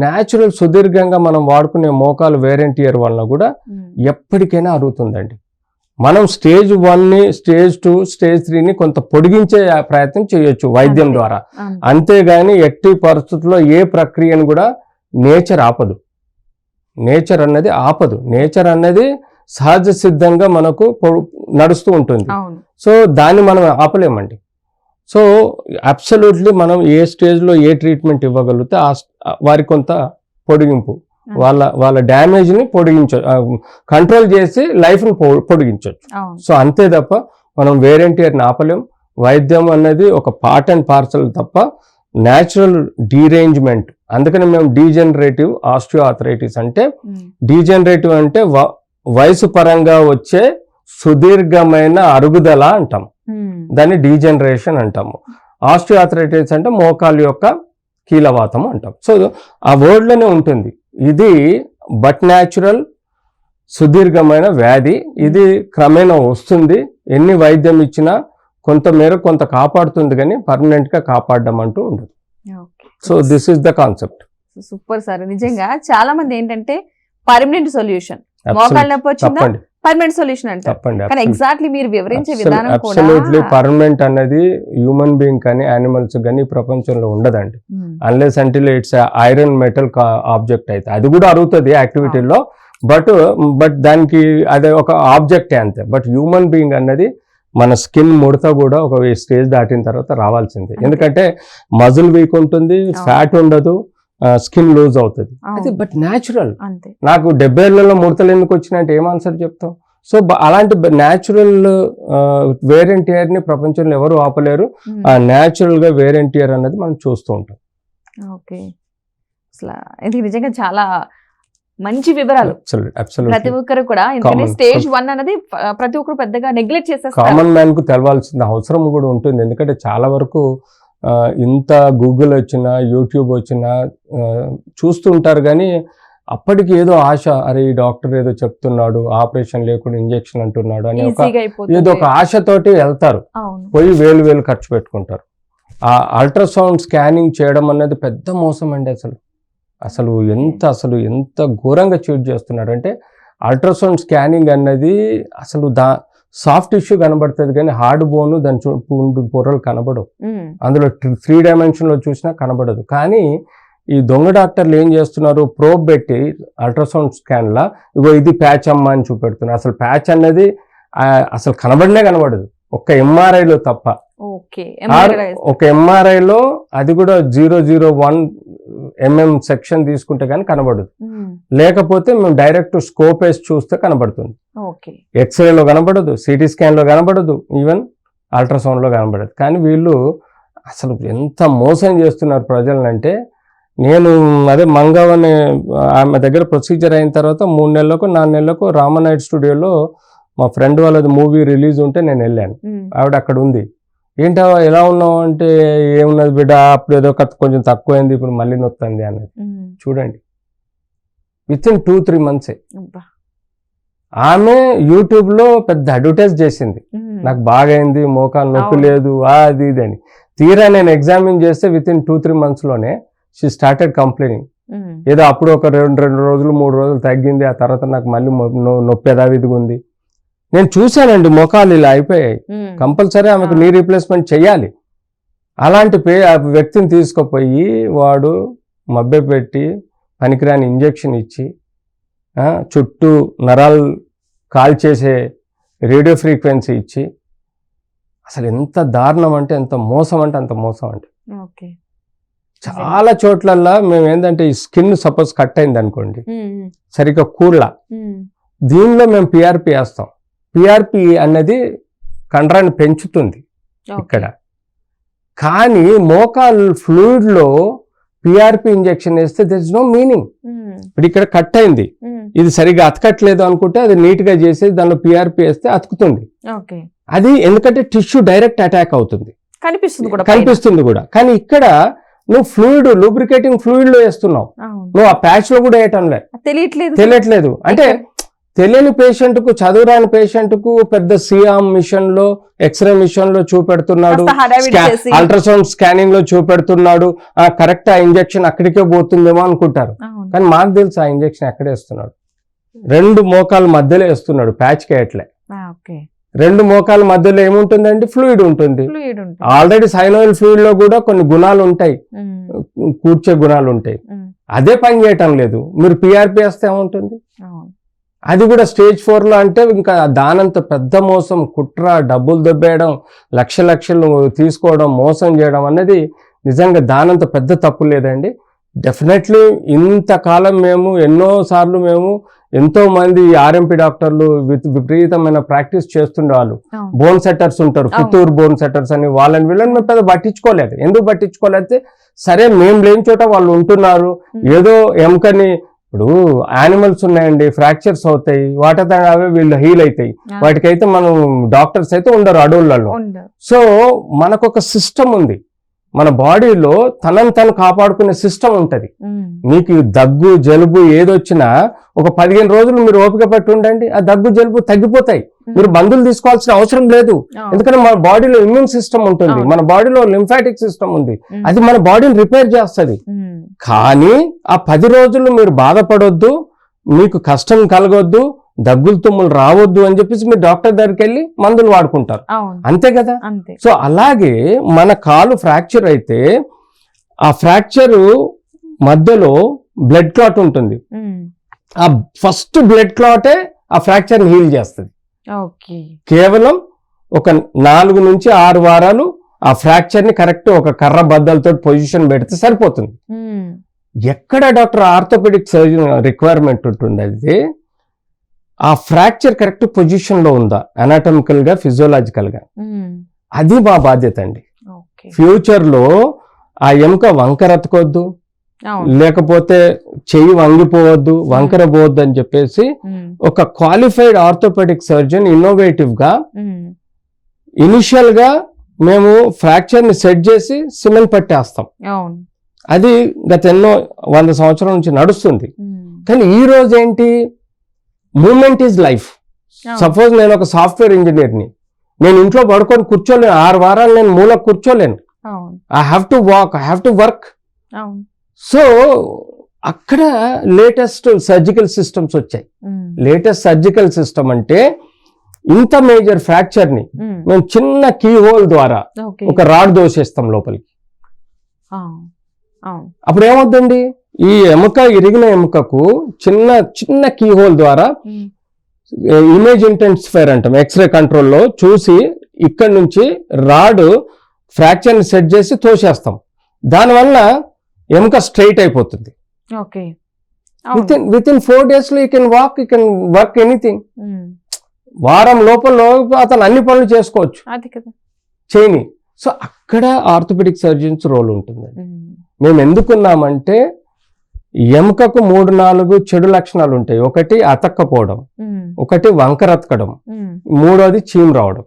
న్యాచురల్ సుదీర్ఘంగా మనం వాడుకునే మోకాలు వేరెంటీయర్ వల్ల కూడా ఎప్పటికైనా అరుగుతుందండి. మనం స్టేజ్ 1ని, స్టేజ్ 2, స్టేజ్ 3ని కొంత పొడిగించే ప్రయత్నం చేయొచ్చు వైద్యం ద్వారా. అంతేగాని ఎట్టి పరిస్థితుల్లో ఏ ప్రక్రియను కూడా నేచర్ ఆపదు. నేచర్ అన్నది ఆపదు. నేచర్ అన్నది సహజ సిద్ధంగా మనకు నడుస్తూ ఉంటుంది. సో దాన్ని మనం ఆపలేమండి. సో అబ్సల్యూట్లీ మనం ఏ స్టేజ్లో ఏ ట్రీట్మెంట్ ఇవ్వగలిగితే వారి కొంత పొడిగింపు, వాళ్ళ డ్యామేజ్ ని కంట్రోల్ చేసి లైఫ్ ని పొడిగించవచ్చు. సో అంతే తప్ప మనం వేరెంటీర్ని ఆపలేం. వైద్యం అన్నది ఒక పార్ట్ అండ్ పార్సల్ తప్ప న్యాచురల్ డీరేంజ్మెంట్. అందుకని మేము డీజనరేటివ్ ఆస్టియోఆర్థరైటిస్ అంటే, డీజనరేటివ్ అంటే వయసు పరంగా వచ్చే సుదీర్ఘమైన అరుగుదల అంటాం, దాన్ని డీజనరేషన్ అంటాము. ఆస్టియోఆర్థరైటిస్ అంటే మోకాలు యొక్క కీలవాతం అంటాం. సో ఆ వర్డ్ లోనే ఉంటుంది. ఇది బట్ న్యాచురల్ సుదీర్ఘమైన వ్యాధి. ఇది క్రమేణా వస్తుంది. ఎన్ని వైద్యం ఇచ్చినా కొంత కాపాడుతుంది, కానీ పర్మనెంట్ గా కాపాడడం అంటూ ఉండదు. So this is the concept. Super sir. నిజంగా చాలా మంది ఏంటంటే పర్మనెంట్ సొల్యూషన్, మోకాళ్ళ నొప్పి వచ్చిందా పర్మనెంట్ సొల్యూషన్ అంటారు. కానీ ఎగ్జాక్ట్లీ మీరు వివరించే విధానం కూడా అబ్సల్యూట్లీ పర్మనెంట్ అనేది హ్యూమన్ బీయింగ్ కానీ యానిమల్స్ కానీ ప్రపంచంలో ఉండదండి. Unless until it's iron metal object అయితే అది కూడా అరుగుతుంది యాక్టివిటీలో, బట్ దానికి అదే ఒక ఆబ్జెక్టే అంతే. బట్ హ్యూమన్ బీయింగ్ అన్నది మన స్కిన్ ముడత కూడా ఒక స్టేజ్ దాటిన తర్వాత రావాల్సిందే. ఎందుకంటే మజిల్ వీక్ ఉంటుంది, ఫ్యాట్ ఉండదు, స్కిన్ లూజ్ అవుతుంది. అది బట్ న్యాచురల్. నాకు 70 ఏళ్లలో ముడతలు ఎందుకు వచ్చినాయంటే ఏం ఆన్సర్ చెప్తాం? సో అలాంటి న్యాచురల్ వేరెంటీయర్ ని ప్రపంచంలో ఎవరు ఆపలేరు. ఆ న్యాచురల్ గా వేరెంటీయర్ అన్నది మనం చూస్తూ ఉంటాం. ఓకే. అసలు ఇది నిజంగా చాలా మంచి వివరాలు. ప్రతి ఒక్కరు కూడా, ఎందుకంటే స్టేజ్ 1 అనేది ప్రతి ఒక్కరు పెద్దగా నెగ్లెక్ట్ చేసేస్తారు. కామన్ మ్యాన్ కు తెలవాల్సిన అవసరం కూడా ఉంటుంది. ఎందుకంటే చాలా వరకు ఇంత గూగుల్ వచ్చినా యూట్యూబ్ వచ్చినా చూస్తుంటారు, కానీ అప్పటికి ఏదో ఆశ, అరే ఈ డాక్టర్ ఏదో చెప్తున్నాడు, ఆపరేషన్ లేకుండా ఇంజెక్షన్ అంటున్నాడు అని ఏదో ఒక ఆశతోటి వెళ్తారు, పోయి వేలు ఖర్చు పెట్టుకుంటారు. ఆ అల్ట్రాసౌండ్ స్కానింగ్ చేయడం అనేది పెద్ద మోసం అండి. అసలు ఎంత ఘోరంగా చీట్ చేస్తున్నారు అంటే, అల్ట్రాసౌండ్ స్కానింగ్ అన్నది అసలు సాఫ్ట్ టిష్యూ కనబడుతుంది కానీ హార్డ్ బోన్ దాని చుట్టూ పొరలు కనబడవు. అందులో 3 డైమెన్షన్లో చూసినా కనబడదు. కానీ ఈ దొంగ డాక్టర్లు ఏం చేస్తున్నారు, ప్రోబ్ పెట్టి అల్ట్రాసౌండ్ స్కాన్లా ఇగో ఇది ప్యాచ్ అమ్మ అని చూపెడుతున్నారు. అసలు ప్యాచ్ అన్నది అసలు కనబడదు, ఒక్క ఎంఆర్ఐలో తప్ప. ఒక ఎంఆర్ఐలో అది కూడా 001 mm సెక్షన్ తీసుకుంటే కానీ కనబడదు. లేకపోతే మేము డైరెక్ట్ స్కోప్ వేసి చూస్తే కనబడుతుంది. ఎక్స్రేలో కనబడదు, సిటీ స్కాన్లో కనబడదు, ఈవెన్ అల్ట్రాసౌండ్లో కనబడదు. కానీ వీళ్ళు అసలు ఎంత మోసం చేస్తున్నారు ప్రజలనంటే, నేను అదే మంగవ్ అనే ఆమె దగ్గర ప్రొసీజర్ అయిన తర్వాత 3 నెలలకు 4 నెలలకు రామనాయుడు స్టూడియోలో మా ఫ్రెండ్ వాళ్ళది మూవీ రిలీజ్ ఉంటే నేను వెళ్ళాను. ఆవిడ అక్కడ ఉంది. ఏంటో ఎలా ఉన్నావు అంటే, ఏమున్నది బిడ్డ, అప్పుడు ఏదో కొంచెం తక్కువైంది, ఇప్పుడు మళ్ళీ నొత్తంది అన్నది. చూడండి, వితిన్ 2-3 months ఆమె యూట్యూబ్లో పెద్ద అడ్వర్టైజ్ చేసింది, నాకు బాగైంది, మోకాలు నొప్పి లేదు, అది ఇది అని. తీరా నేను ఎగ్జామిన్ చేస్తే వితిన్ 2-3 monthsలోనే షీ స్టార్టెడ్ కంప్లైనింగ్. ఏదో అప్పుడు ఒక 2 రోజులు 3 రోజులు తగ్గింది, ఆ తర్వాత నాకు మళ్ళీ నొప్పి యథావిధిగా ఉంది. నేను చూశానండి, మోకాలు ఇలా అయిపోయాయి, కంపల్సరీ ఆమెకు నీ రీప్లేస్మెంట్ చెయ్యాలి. అలాంటి వ్యక్తిని తీసుకుపోయి వాడు మభ్యపెట్టి పనికిరాని ఇంజెక్షన్ ఇచ్చి చుట్టూ నరాలు కాల్ చేసే రేడియో ఫ్రీక్వెన్సీ ఇచ్చి, అసలు ఎంత దారుణం అంటే, ఎంత మోసం అంటే అంత మోసం అంటే. చాలా చోట్లల్లా మేము ఏంటంటే, ఈ స్కిన్ సపోజ్ కట్ అయింది అనుకోండి, సరిగ్గా కూర్లా, దీనిలో మేము పిఆర్పి వేస్తాం. పిఆర్పి అన్నది కండరాన్ని పెంచుతుంది ఇక్కడ. కానీ మోకాల్ ఫ్లూయిడ్లో పిఆర్పి ఇంజెక్షన్ వేస్తే దర్ ఇస్ నో మీనింగ్. ఇప్పుడు ఇక్కడ కట్ అయింది, ఇది సరిగా అతకట్లేదు అనుకుంటే అది నీట్గా చేసి దానిలో పిఆర్పి వేస్తే అతుకుతుంది. అది ఎందుకంటే టిష్యూ డైరెక్ట్ అటాక్ అవుతుంది, కనిపిస్తుంది కూడా. కానీ ఇక్కడ నువ్వు ఫ్లూయిడ్, లూబ్రికేటింగ్ ఫ్లూయిడ్ లో వేస్తున్నావు, నువ్వు ఆ ప్యాచ్ లో కూడా వేయటం తెలియట్లేదు. అంటే తెలియని పేషెంట్ కు, చదువురాని పేషెంట్ కు పెద్ద సియామ్ మిషన్ లో, ఎక్స్రే మిషన్ లో చూపెడుతున్నాడు, అల్ట్రాసౌండ్ స్కానింగ్ లో చూపెడుతున్నాడు, కరెక్ట్ ఆ ఇంజెక్షన్ అక్కడికే పోతుందేమో అనుకుంటారు. కానీ మాకు తెలుసు ఆ ఇంజెక్షన్ ఎక్కడ వేస్తున్నాడు, 2 మోకాల మధ్యలో వేస్తున్నాడు, ప్యాచ్ కేయట్లే. 2 మోకాల మధ్యలో ఏముంటుందండి, ఫ్లూయిడ్ ఉంటుంది. ఆల్రెడీ సైనోయిల్ ఫ్లూయిడ్ లో కూడా కొన్ని గుణాలు ఉంటాయి, కూర్చే గుణాలు ఉంటాయి, అదే పని చేయటం లేదు. మీరు పిఆర్పి వేస్తే ఏముంటుంది, అది కూడా స్టేజ్ 4లో అంటే ఇంకా దానంత పెద్ద మోసం, కుట్ర, డబ్బులు దొబ్బేయడం, లక్షలు తీసుకోవడం, మోసం చేయడం అనేది నిజంగా దానంత పెద్ద తప్పు లేదండి. డెఫినెట్లీ ఇంతకాలం మేము ఎన్నోసార్లు ఎంతో మంది ఆర్ఎంపీ డాక్టర్లు విపరీతమైన ప్రాక్టీస్ చేస్తుండేవాళ్ళు. బోన్ సెట్టర్స్ ఉంటారు, పుత్తూరు బోన్ సెట్టర్స్ అని, వీళ్ళని మేము పెద్ద పట్టించుకోలేదు. ఎందుకు పట్టించుకోలేకపోతే, సరే మేము లేని చోట వాళ్ళు ఉంటున్నారు, ఏదో ఎముకని, ఇప్పుడు యానిమల్స్ ఉన్నాయండి, ఫ్రాక్చర్స్ అవుతాయి, వాటితో అవే వీళ్ళు హీల్ అవుతాయి, వాటికైతే మనం డాక్టర్స్ అయితే ఉండరు అడవులలో. సో మనకొక సిస్టమ్ ఉంది, మన బాడీలో తనను తను కాపాడుకునే సిస్టమ్ ఉంటది. మీకు దగ్గు జలుబు ఏదొచ్చినా ఒక 15 రోజులు మీరు ఓపిక పట్టి ఉండండి, ఆ దగ్గు జలుబు తగ్గిపోతాయి, మీరు మందులు తీసుకోవాల్సిన అవసరం లేదు. ఎందుకంటే మన బాడీలో ఇమ్యూన్ సిస్టమ్ ఉంటుంది, మన బాడీలో లింఫాటిక్ సిస్టమ్ ఉంది, అది మన బాడీని రిపేర్ చేస్తుంది. కానీ ఆ 10 రోజులు మీరు బాధపడొద్దు, మీకు కష్టం కలగొద్దు, దగ్గులు తుమ్ములు రావద్దు అని చెప్పేసి మీరు డాక్టర్ దగ్గరికి వెళ్ళి మందులు వాడుకుంటారు, అంతే కదా. సో అలాగే మన కాలు ఫ్రాక్చర్ అయితే ఆ ఫ్రాక్చర్ మధ్యలో బ్లడ్ క్లాట్ ఉంటుంది, ఆ ఫస్ట్ బ్లడ్ క్లాటే ఆ ఫ్రాక్చర్ ని హీల్ చేస్తుంది. కేవలం ఒక 4 నుంచి 6 వారాలు ఆ ఫ్రాక్చర్ ని కరెక్ట్ ఒక కర్ర బద్దలతో పొజిషన్ పెడితే సరిపోతుంది. ఎక్కడ డాక్టర్ ఆర్థోపెడిక్ సర్జన్ రిక్వైర్మెంట్ ఉంటుంది, అది ఆ ఫ్రాక్చర్ కరెక్ట్ పొజిషన్ లో ఉందా, అనాటమికల్ గా, ఫిజియోలాజికల్ గా, అది మా బాధ్యత అండి. ఫ్యూచర్ లో ఆ ఎముక వంకరతకొద్దు, అవును. లేకపోతే చెయ్యి వంగిపోవద్దు, వంకర పోవద్దు అని చెప్పేసి ఒక క్వాలిఫైడ్ ఆర్థోపెడిక్ సర్జన్ ఇన్నోవేటివ్ గా ఇనిషియల్ గా మేము ఫ్రాక్చర్ ని సెట్ చేసి సిమెంట్ పట్టేస్తాం. అవును. అది గత ఎన్నో 100 సంవత్సరాల నుంచి నడుస్తుంది. కానీ ఈ రోజు ఏంటి, మూమెంట్ ఈజ్ లైఫ్. సపోజ్ నేను ఒక సాఫ్ట్వేర్ ఇంజనీర్ని, నేను ఇంట్లో పడుకొని కూర్చోలేను, 6 వారాలు నేను మూల కూర్చోలేను. I have to walk, I have to work. So అక్కడ లేటెస్ట్ సర్జికల్ సిస్టమ్స్ వచ్చాయి. లేటెస్ట్ సర్జికల్ సిస్టమ్ అంటే ఇంత మేజర్ ఫ్రాక్చర్ ని మేము చిన్న కీ హోల్ ద్వారా ఒక రాడ్ దోసేస్తాం లోపలికి. అప్పుడు ఏమవుతుంది, ఈ ఎముక ఇరిగిన ఎముకకు చిన్న చిన్న కీ హోల్ ద్వారా ఇమేజ్ ఇంటెన్సిఫైర్ అంటాం, ఎక్స్రే కంట్రోల్లో చూసి ఇక్కడ నుంచి రాడ్ ఫ్రాక్చర్ ని సెట్ చేసి తోసేస్తాం. దానివల్ల ఎముక స్ట్రైట్ అయిపోతుంది. విత్ ఇన్ 4 days లో you can walk, you can work anything. వారం లోపల అతను అన్ని పనులు చేసుకోవచ్చు చేయని. సో అక్కడ ఆర్థోపెడిక్ సర్జన్స్ రోల్ ఉంటుంది. మేము ఎందుకున్నామంటే ఎముకకు 3-4 చెడు లక్షణాలు ఉంటాయి. ఒకటి అతక్కపోవడం, ఒకటి వంకరతకడం, మూడోది చీమ్ రావడం.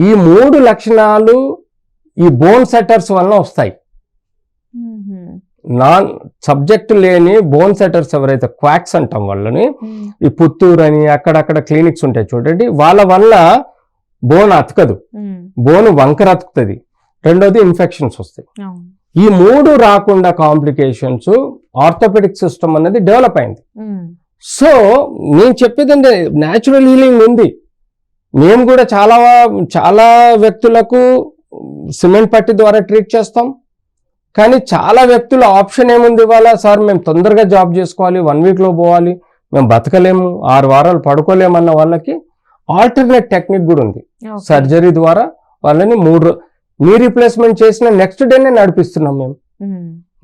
ఈ 3 లక్షణాలు ఈ బోన్ సెటర్స్ వలన వస్తాయి. నాన్ సబ్జెక్ట్ లేని బోన్ సెటర్స్ ఎవరైతే క్వాక్స్ అంటాం వాళ్ళని, ఈ పుత్తూరు అని అక్కడక్కడ క్లినిక్స్ ఉంటాయి చూడండి, వాళ్ళ వల్ల బోన్ అతకదు, బోన్ వంకర అతుకుతుంది. రెండోది ఇన్ఫెక్షన్స్ వస్తాయి. ఈ 3 రాకుండా కాంప్లికేషన్స్ ఆర్థోపెడిక్ సిస్టమ్ అనేది డెవలప్ అయింది. సో నేను చెప్పేదంటే న్యాచురల్ హీలింగ్ ఉంది. మేము కూడా చాలా వ్యక్తులకు సిమెంట్ పట్టి ద్వారా ట్రీట్ చేస్తాం. కానీ చాలా వ్యక్తుల ఆప్షన్ ఏముంది ఇవాళ, సార్ మేము తొందరగా జాబ్ చేసుకోవాలి, 1 week లో పోవాలి, మేము బతకలేము, 6 వారాలు పడుకోలేమన్న వాళ్ళకి ఆల్టర్నేట్ టెక్నిక్ కూడా ఉంది. సర్జరీ ద్వారా వాళ్ళని నీ రీప్లేస్మెంట్ చేసిన నెక్స్ట్ డేనే నడిపిస్తున్నాం మేము.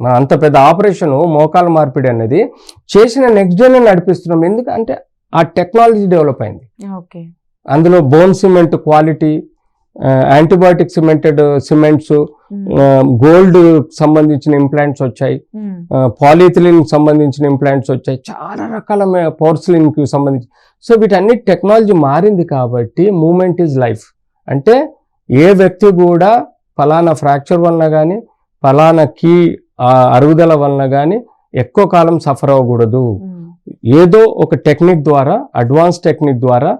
మన అంత పెద్ద ఆపరేషన్ మోకాల మార్పిడి అనేది చేసిన నెక్స్ట్ డేనే నడిపిస్తున్నాం. ఎందుకంటే ఆ టెక్నాలజీ డెవలప్ అయింది. అందులో bone cement quality, antibiotic cements, gold సంబంధించిన ఇంప్లాంట్స్ వచ్చాయి, పాలిథిలిన్ సంబంధించిన ఇంప్లాంట్స్ వచ్చాయి, చాలా రకాల పోర్సిలిన్ కి సంబంధించి. సో వీటన్ని టెక్నాలజీ మారింది కాబట్టి మూమెంట్ ఈజ్ లైఫ్. అంటే ఏ వ్యక్తి కూడా ఫలానా ఫ్రాక్చర్ వలన కానీ ఫలానా కీ అరుగుదల వలన కానీ ఎక్కువ కాలం సఫర్ అవ్వకూడదు. ఏదో ఒక టెక్నిక్ ద్వారా, అడ్వాన్స్ టెక్నిక్ ద్వారా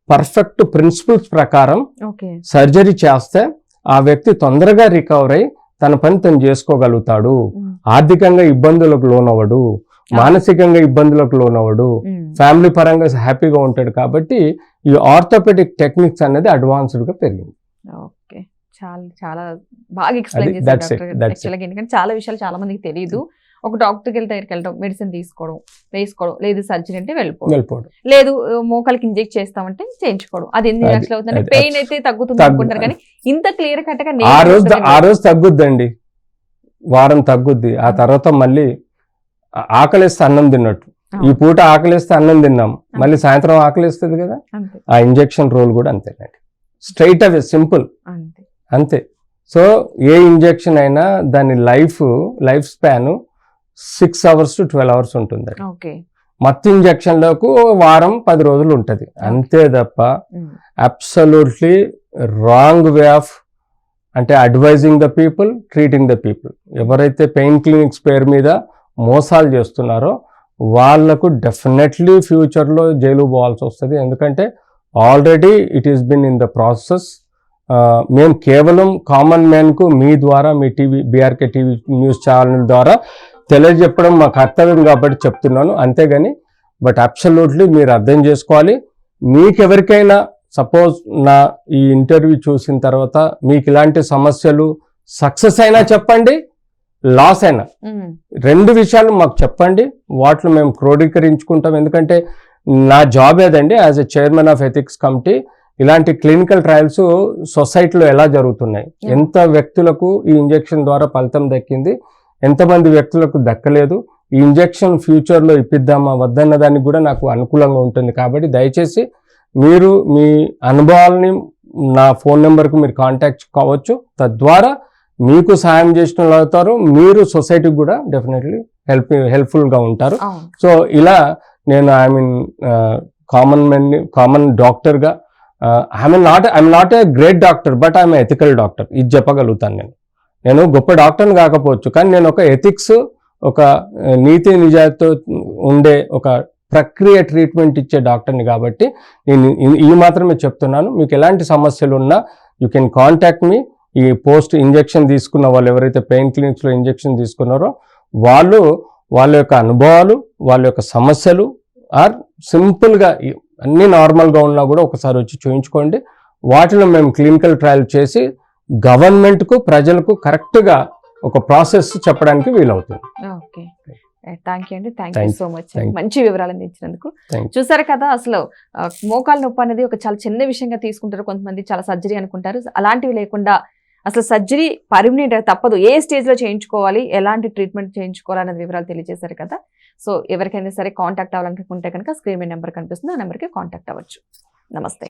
పర్ఫెక్ట్ ప్రిన్సిపల్స్ ప్రకారం సర్జరీ చేస్తే ఆ వ్యక్తి తొందరగా రికవర్ అయి తన పని తను చేసుకోగలుగుతాడు. ఆర్థికంగా ఇబ్బందులకు లోనవ్వడు, మానసికంగా ఇబ్బందులకు లోనవ్వడు, ఫ్యామిలీ పరంగా హ్యాపీగా ఉంటాడు. కాబట్టి ఈ ఆర్థోపెడిక్ టెక్నిక్స్ అనేది అడ్వాన్స్డ్ గా పెరిగింది. చాలా బాగా ఎక్స్ప్లెయిన్ చేశారు. ఎందుకంటే చాలా విషయాలు చాలా మందికి తెలియదు. ఒక డాక్టర్ దగ్గరికి వెళ్ళడం, మెడిసిన్ తీసుకోవడం, వేసుకోవడం, లేదు సర్జరీ అంటే వెళ్ళిపోవడం, లేదు మోకాలకి ఇంజెక్ట్ చేస్తామంటే చేయించుకోవడం. అది ఎన్ని లక్షలు అవుతుంది, పెయిన్ అయితే తగ్గుతుంది అనుకుంటారు. కానీ ఇంత క్లియర్ కట్ గా ఆ రోజు తగ్గుద్దండి, వారం తగ్గుద్ది. ఆ తర్వాత మళ్ళీ ఆకలిస్తే అన్నం తిన్నట్టు, ఈ పూట ఆకలిస్తే అన్నం తిన్నాం, మళ్ళీ సాయంత్రం ఆకలిస్తుంది కదా. ఆ ఇంజెక్షన్ రోల్ కూడా అంతేనండి, స్ట్రైట్ అవే, సింపుల్, అంతే. సో ఏ ఇంజెక్షన్ అయినా దాని life span 6 hours to 12 hours ఉంటుంది. మత్తు ఇంజెక్షన్లకు వారం 10 రోజులు ఉంటుంది, అంతే తప్ప అబ్సల్యూట్లీ రాంగ్ వే ఆఫ్ అంటే advising the people, treating the people. ఎవరైతే పెయిన్ క్లినిక్స్ పేరు మీద మోసాలు చేస్తున్నారో వాళ్లకు డెఫినెట్లీ ఫ్యూచర్లో జైలు పోవాల్సి వస్తుంది. ఎందుకంటే already it is been in the process. మేము కేవలం కామన్ మ్యాన్కు మీ ద్వారా, మీ బీఆర్కే టీవీ న్యూస్ ఛానల్ ద్వారా తెలియజెప్పడం మా కర్తవ్యం కాబట్టి చెప్తున్నాను, అంతేగాని బట్ అబ్సల్యూట్లీ మీరు అర్థం చేసుకోవాలి. మీకెవరికైనా సపోజ్ నా ఈ ఇంటర్వ్యూ చూసిన తర్వాత మీకు ఇలాంటి సమస్యలు సక్సెస్ అయినా చెప్పండి, లాస్ అయినా 2 విషయాలు మాకు చెప్పండి, వాటిలో మేము క్రోడీకరించుకుంటాం. ఎందుకంటే నా జాబ్ ఏదండి, as a chairman of ethics committee, ఇలాంటి క్లినికల్ ట్రయల్స్ సొసైటీలో ఎలా జరుగుతున్నాయి, ఎంత వ్యక్తులకు ఈ ఇంజెక్షన్ ద్వారా ఫలితం దక్కింది, ఎంతమంది వ్యక్తులకు దక్కలేదు, ఈ ఇంజెక్షన్ ఫ్యూచర్లో ఇప్పిద్దామా వద్దన్న దానికి కూడా నాకు అనుకూలంగా ఉంటుంది. కాబట్టి దయచేసి మీరు మీ అనుభవాలని నా ఫోన్ నెంబర్కు మీరు కాంటాక్ట్ కావచ్చు. తద్వారా మీకు సాయం చేసిన వాళ్ళు అవుతారు, మీరు సొసైటీకి కూడా డెఫినెట్లీ హెల్ప్ఫుల్గా ఉంటారు. అవును. సో ఇలా నేను కామన్ డాక్టర్గా I'm not a great doctor, but I'm ethical doctor, ఇది చెప్పగలుగుతాను. నేను గొప్ప డాక్టర్ని కాకపోవచ్చు, కానీ నేను ఒక ఎథిక్స్, ఒక నీతి నిజాయితీతో ఉండే ఒక ప్రక్రియ ట్రీట్మెంట్ ఇచ్చే డాక్టర్ని కాబట్టి నేను ఈ మాత్రమే చెప్తున్నాను. మీకు ఎలాంటి సమస్యలు ఉన్నా యూ కెన్ కాంటాక్ట్ మీ. ఈ పోస్ట్ ఇంజెక్షన్ తీసుకున్న వాళ్ళు ఎవరైతే పెయిన్ క్లినిక్స్లో ఇంజెక్షన్ తీసుకున్నారో వాళ్ళ యొక్క అనుభవాలు, వాళ్ళ యొక్క సమస్యలు ఆర్ సింపుల్గా అన్నీ నార్మల్గా ఉన్నా కూడా ఒకసారి వచ్చి చూయించుకోండి. వాటిలో మేము క్లినికల్ ట్రయల్ చేసి గవర్నమెంట్కు, ప్రజలకు కరెక్ట్గా ఒక ప్రాసెస్ చెప్పడానికి వీలవుతుంది. ఓకే, థ్యాంక్ యూ అండి. Thank you Thank- so much. thank you. మంచి వివరాలు అందించినందుకు. Thank you. చూసారు కదా, అసలు మోకాలు నొప్పి అనేది ఒక చాలా చిన్న విషయంగా తీసుకుంటారు కొంతమంది, చాలా సర్జరీ అనుకుంటారు. అలాంటివి లేకుండా అసలు సర్జరీ పర్మనెంట్ తప్పదు, ఏ స్టేజ్ లో చేయించుకోవాలి, ఎలాంటి ట్రీట్మెంట్ చేయించుకోవాలి అనే వివరాలు తెలియజేశారు కదా. సో ఎవరికైనా సరే కాంటాక్ట్ అవ్వాలనుకుంటే కనుక స్క్రీన్ మీద నెంబర్ కనిపిస్తుంది, ఆ నెంబర్కి కాంటాక్ట్ అవ్వచ్చు. నమస్తే.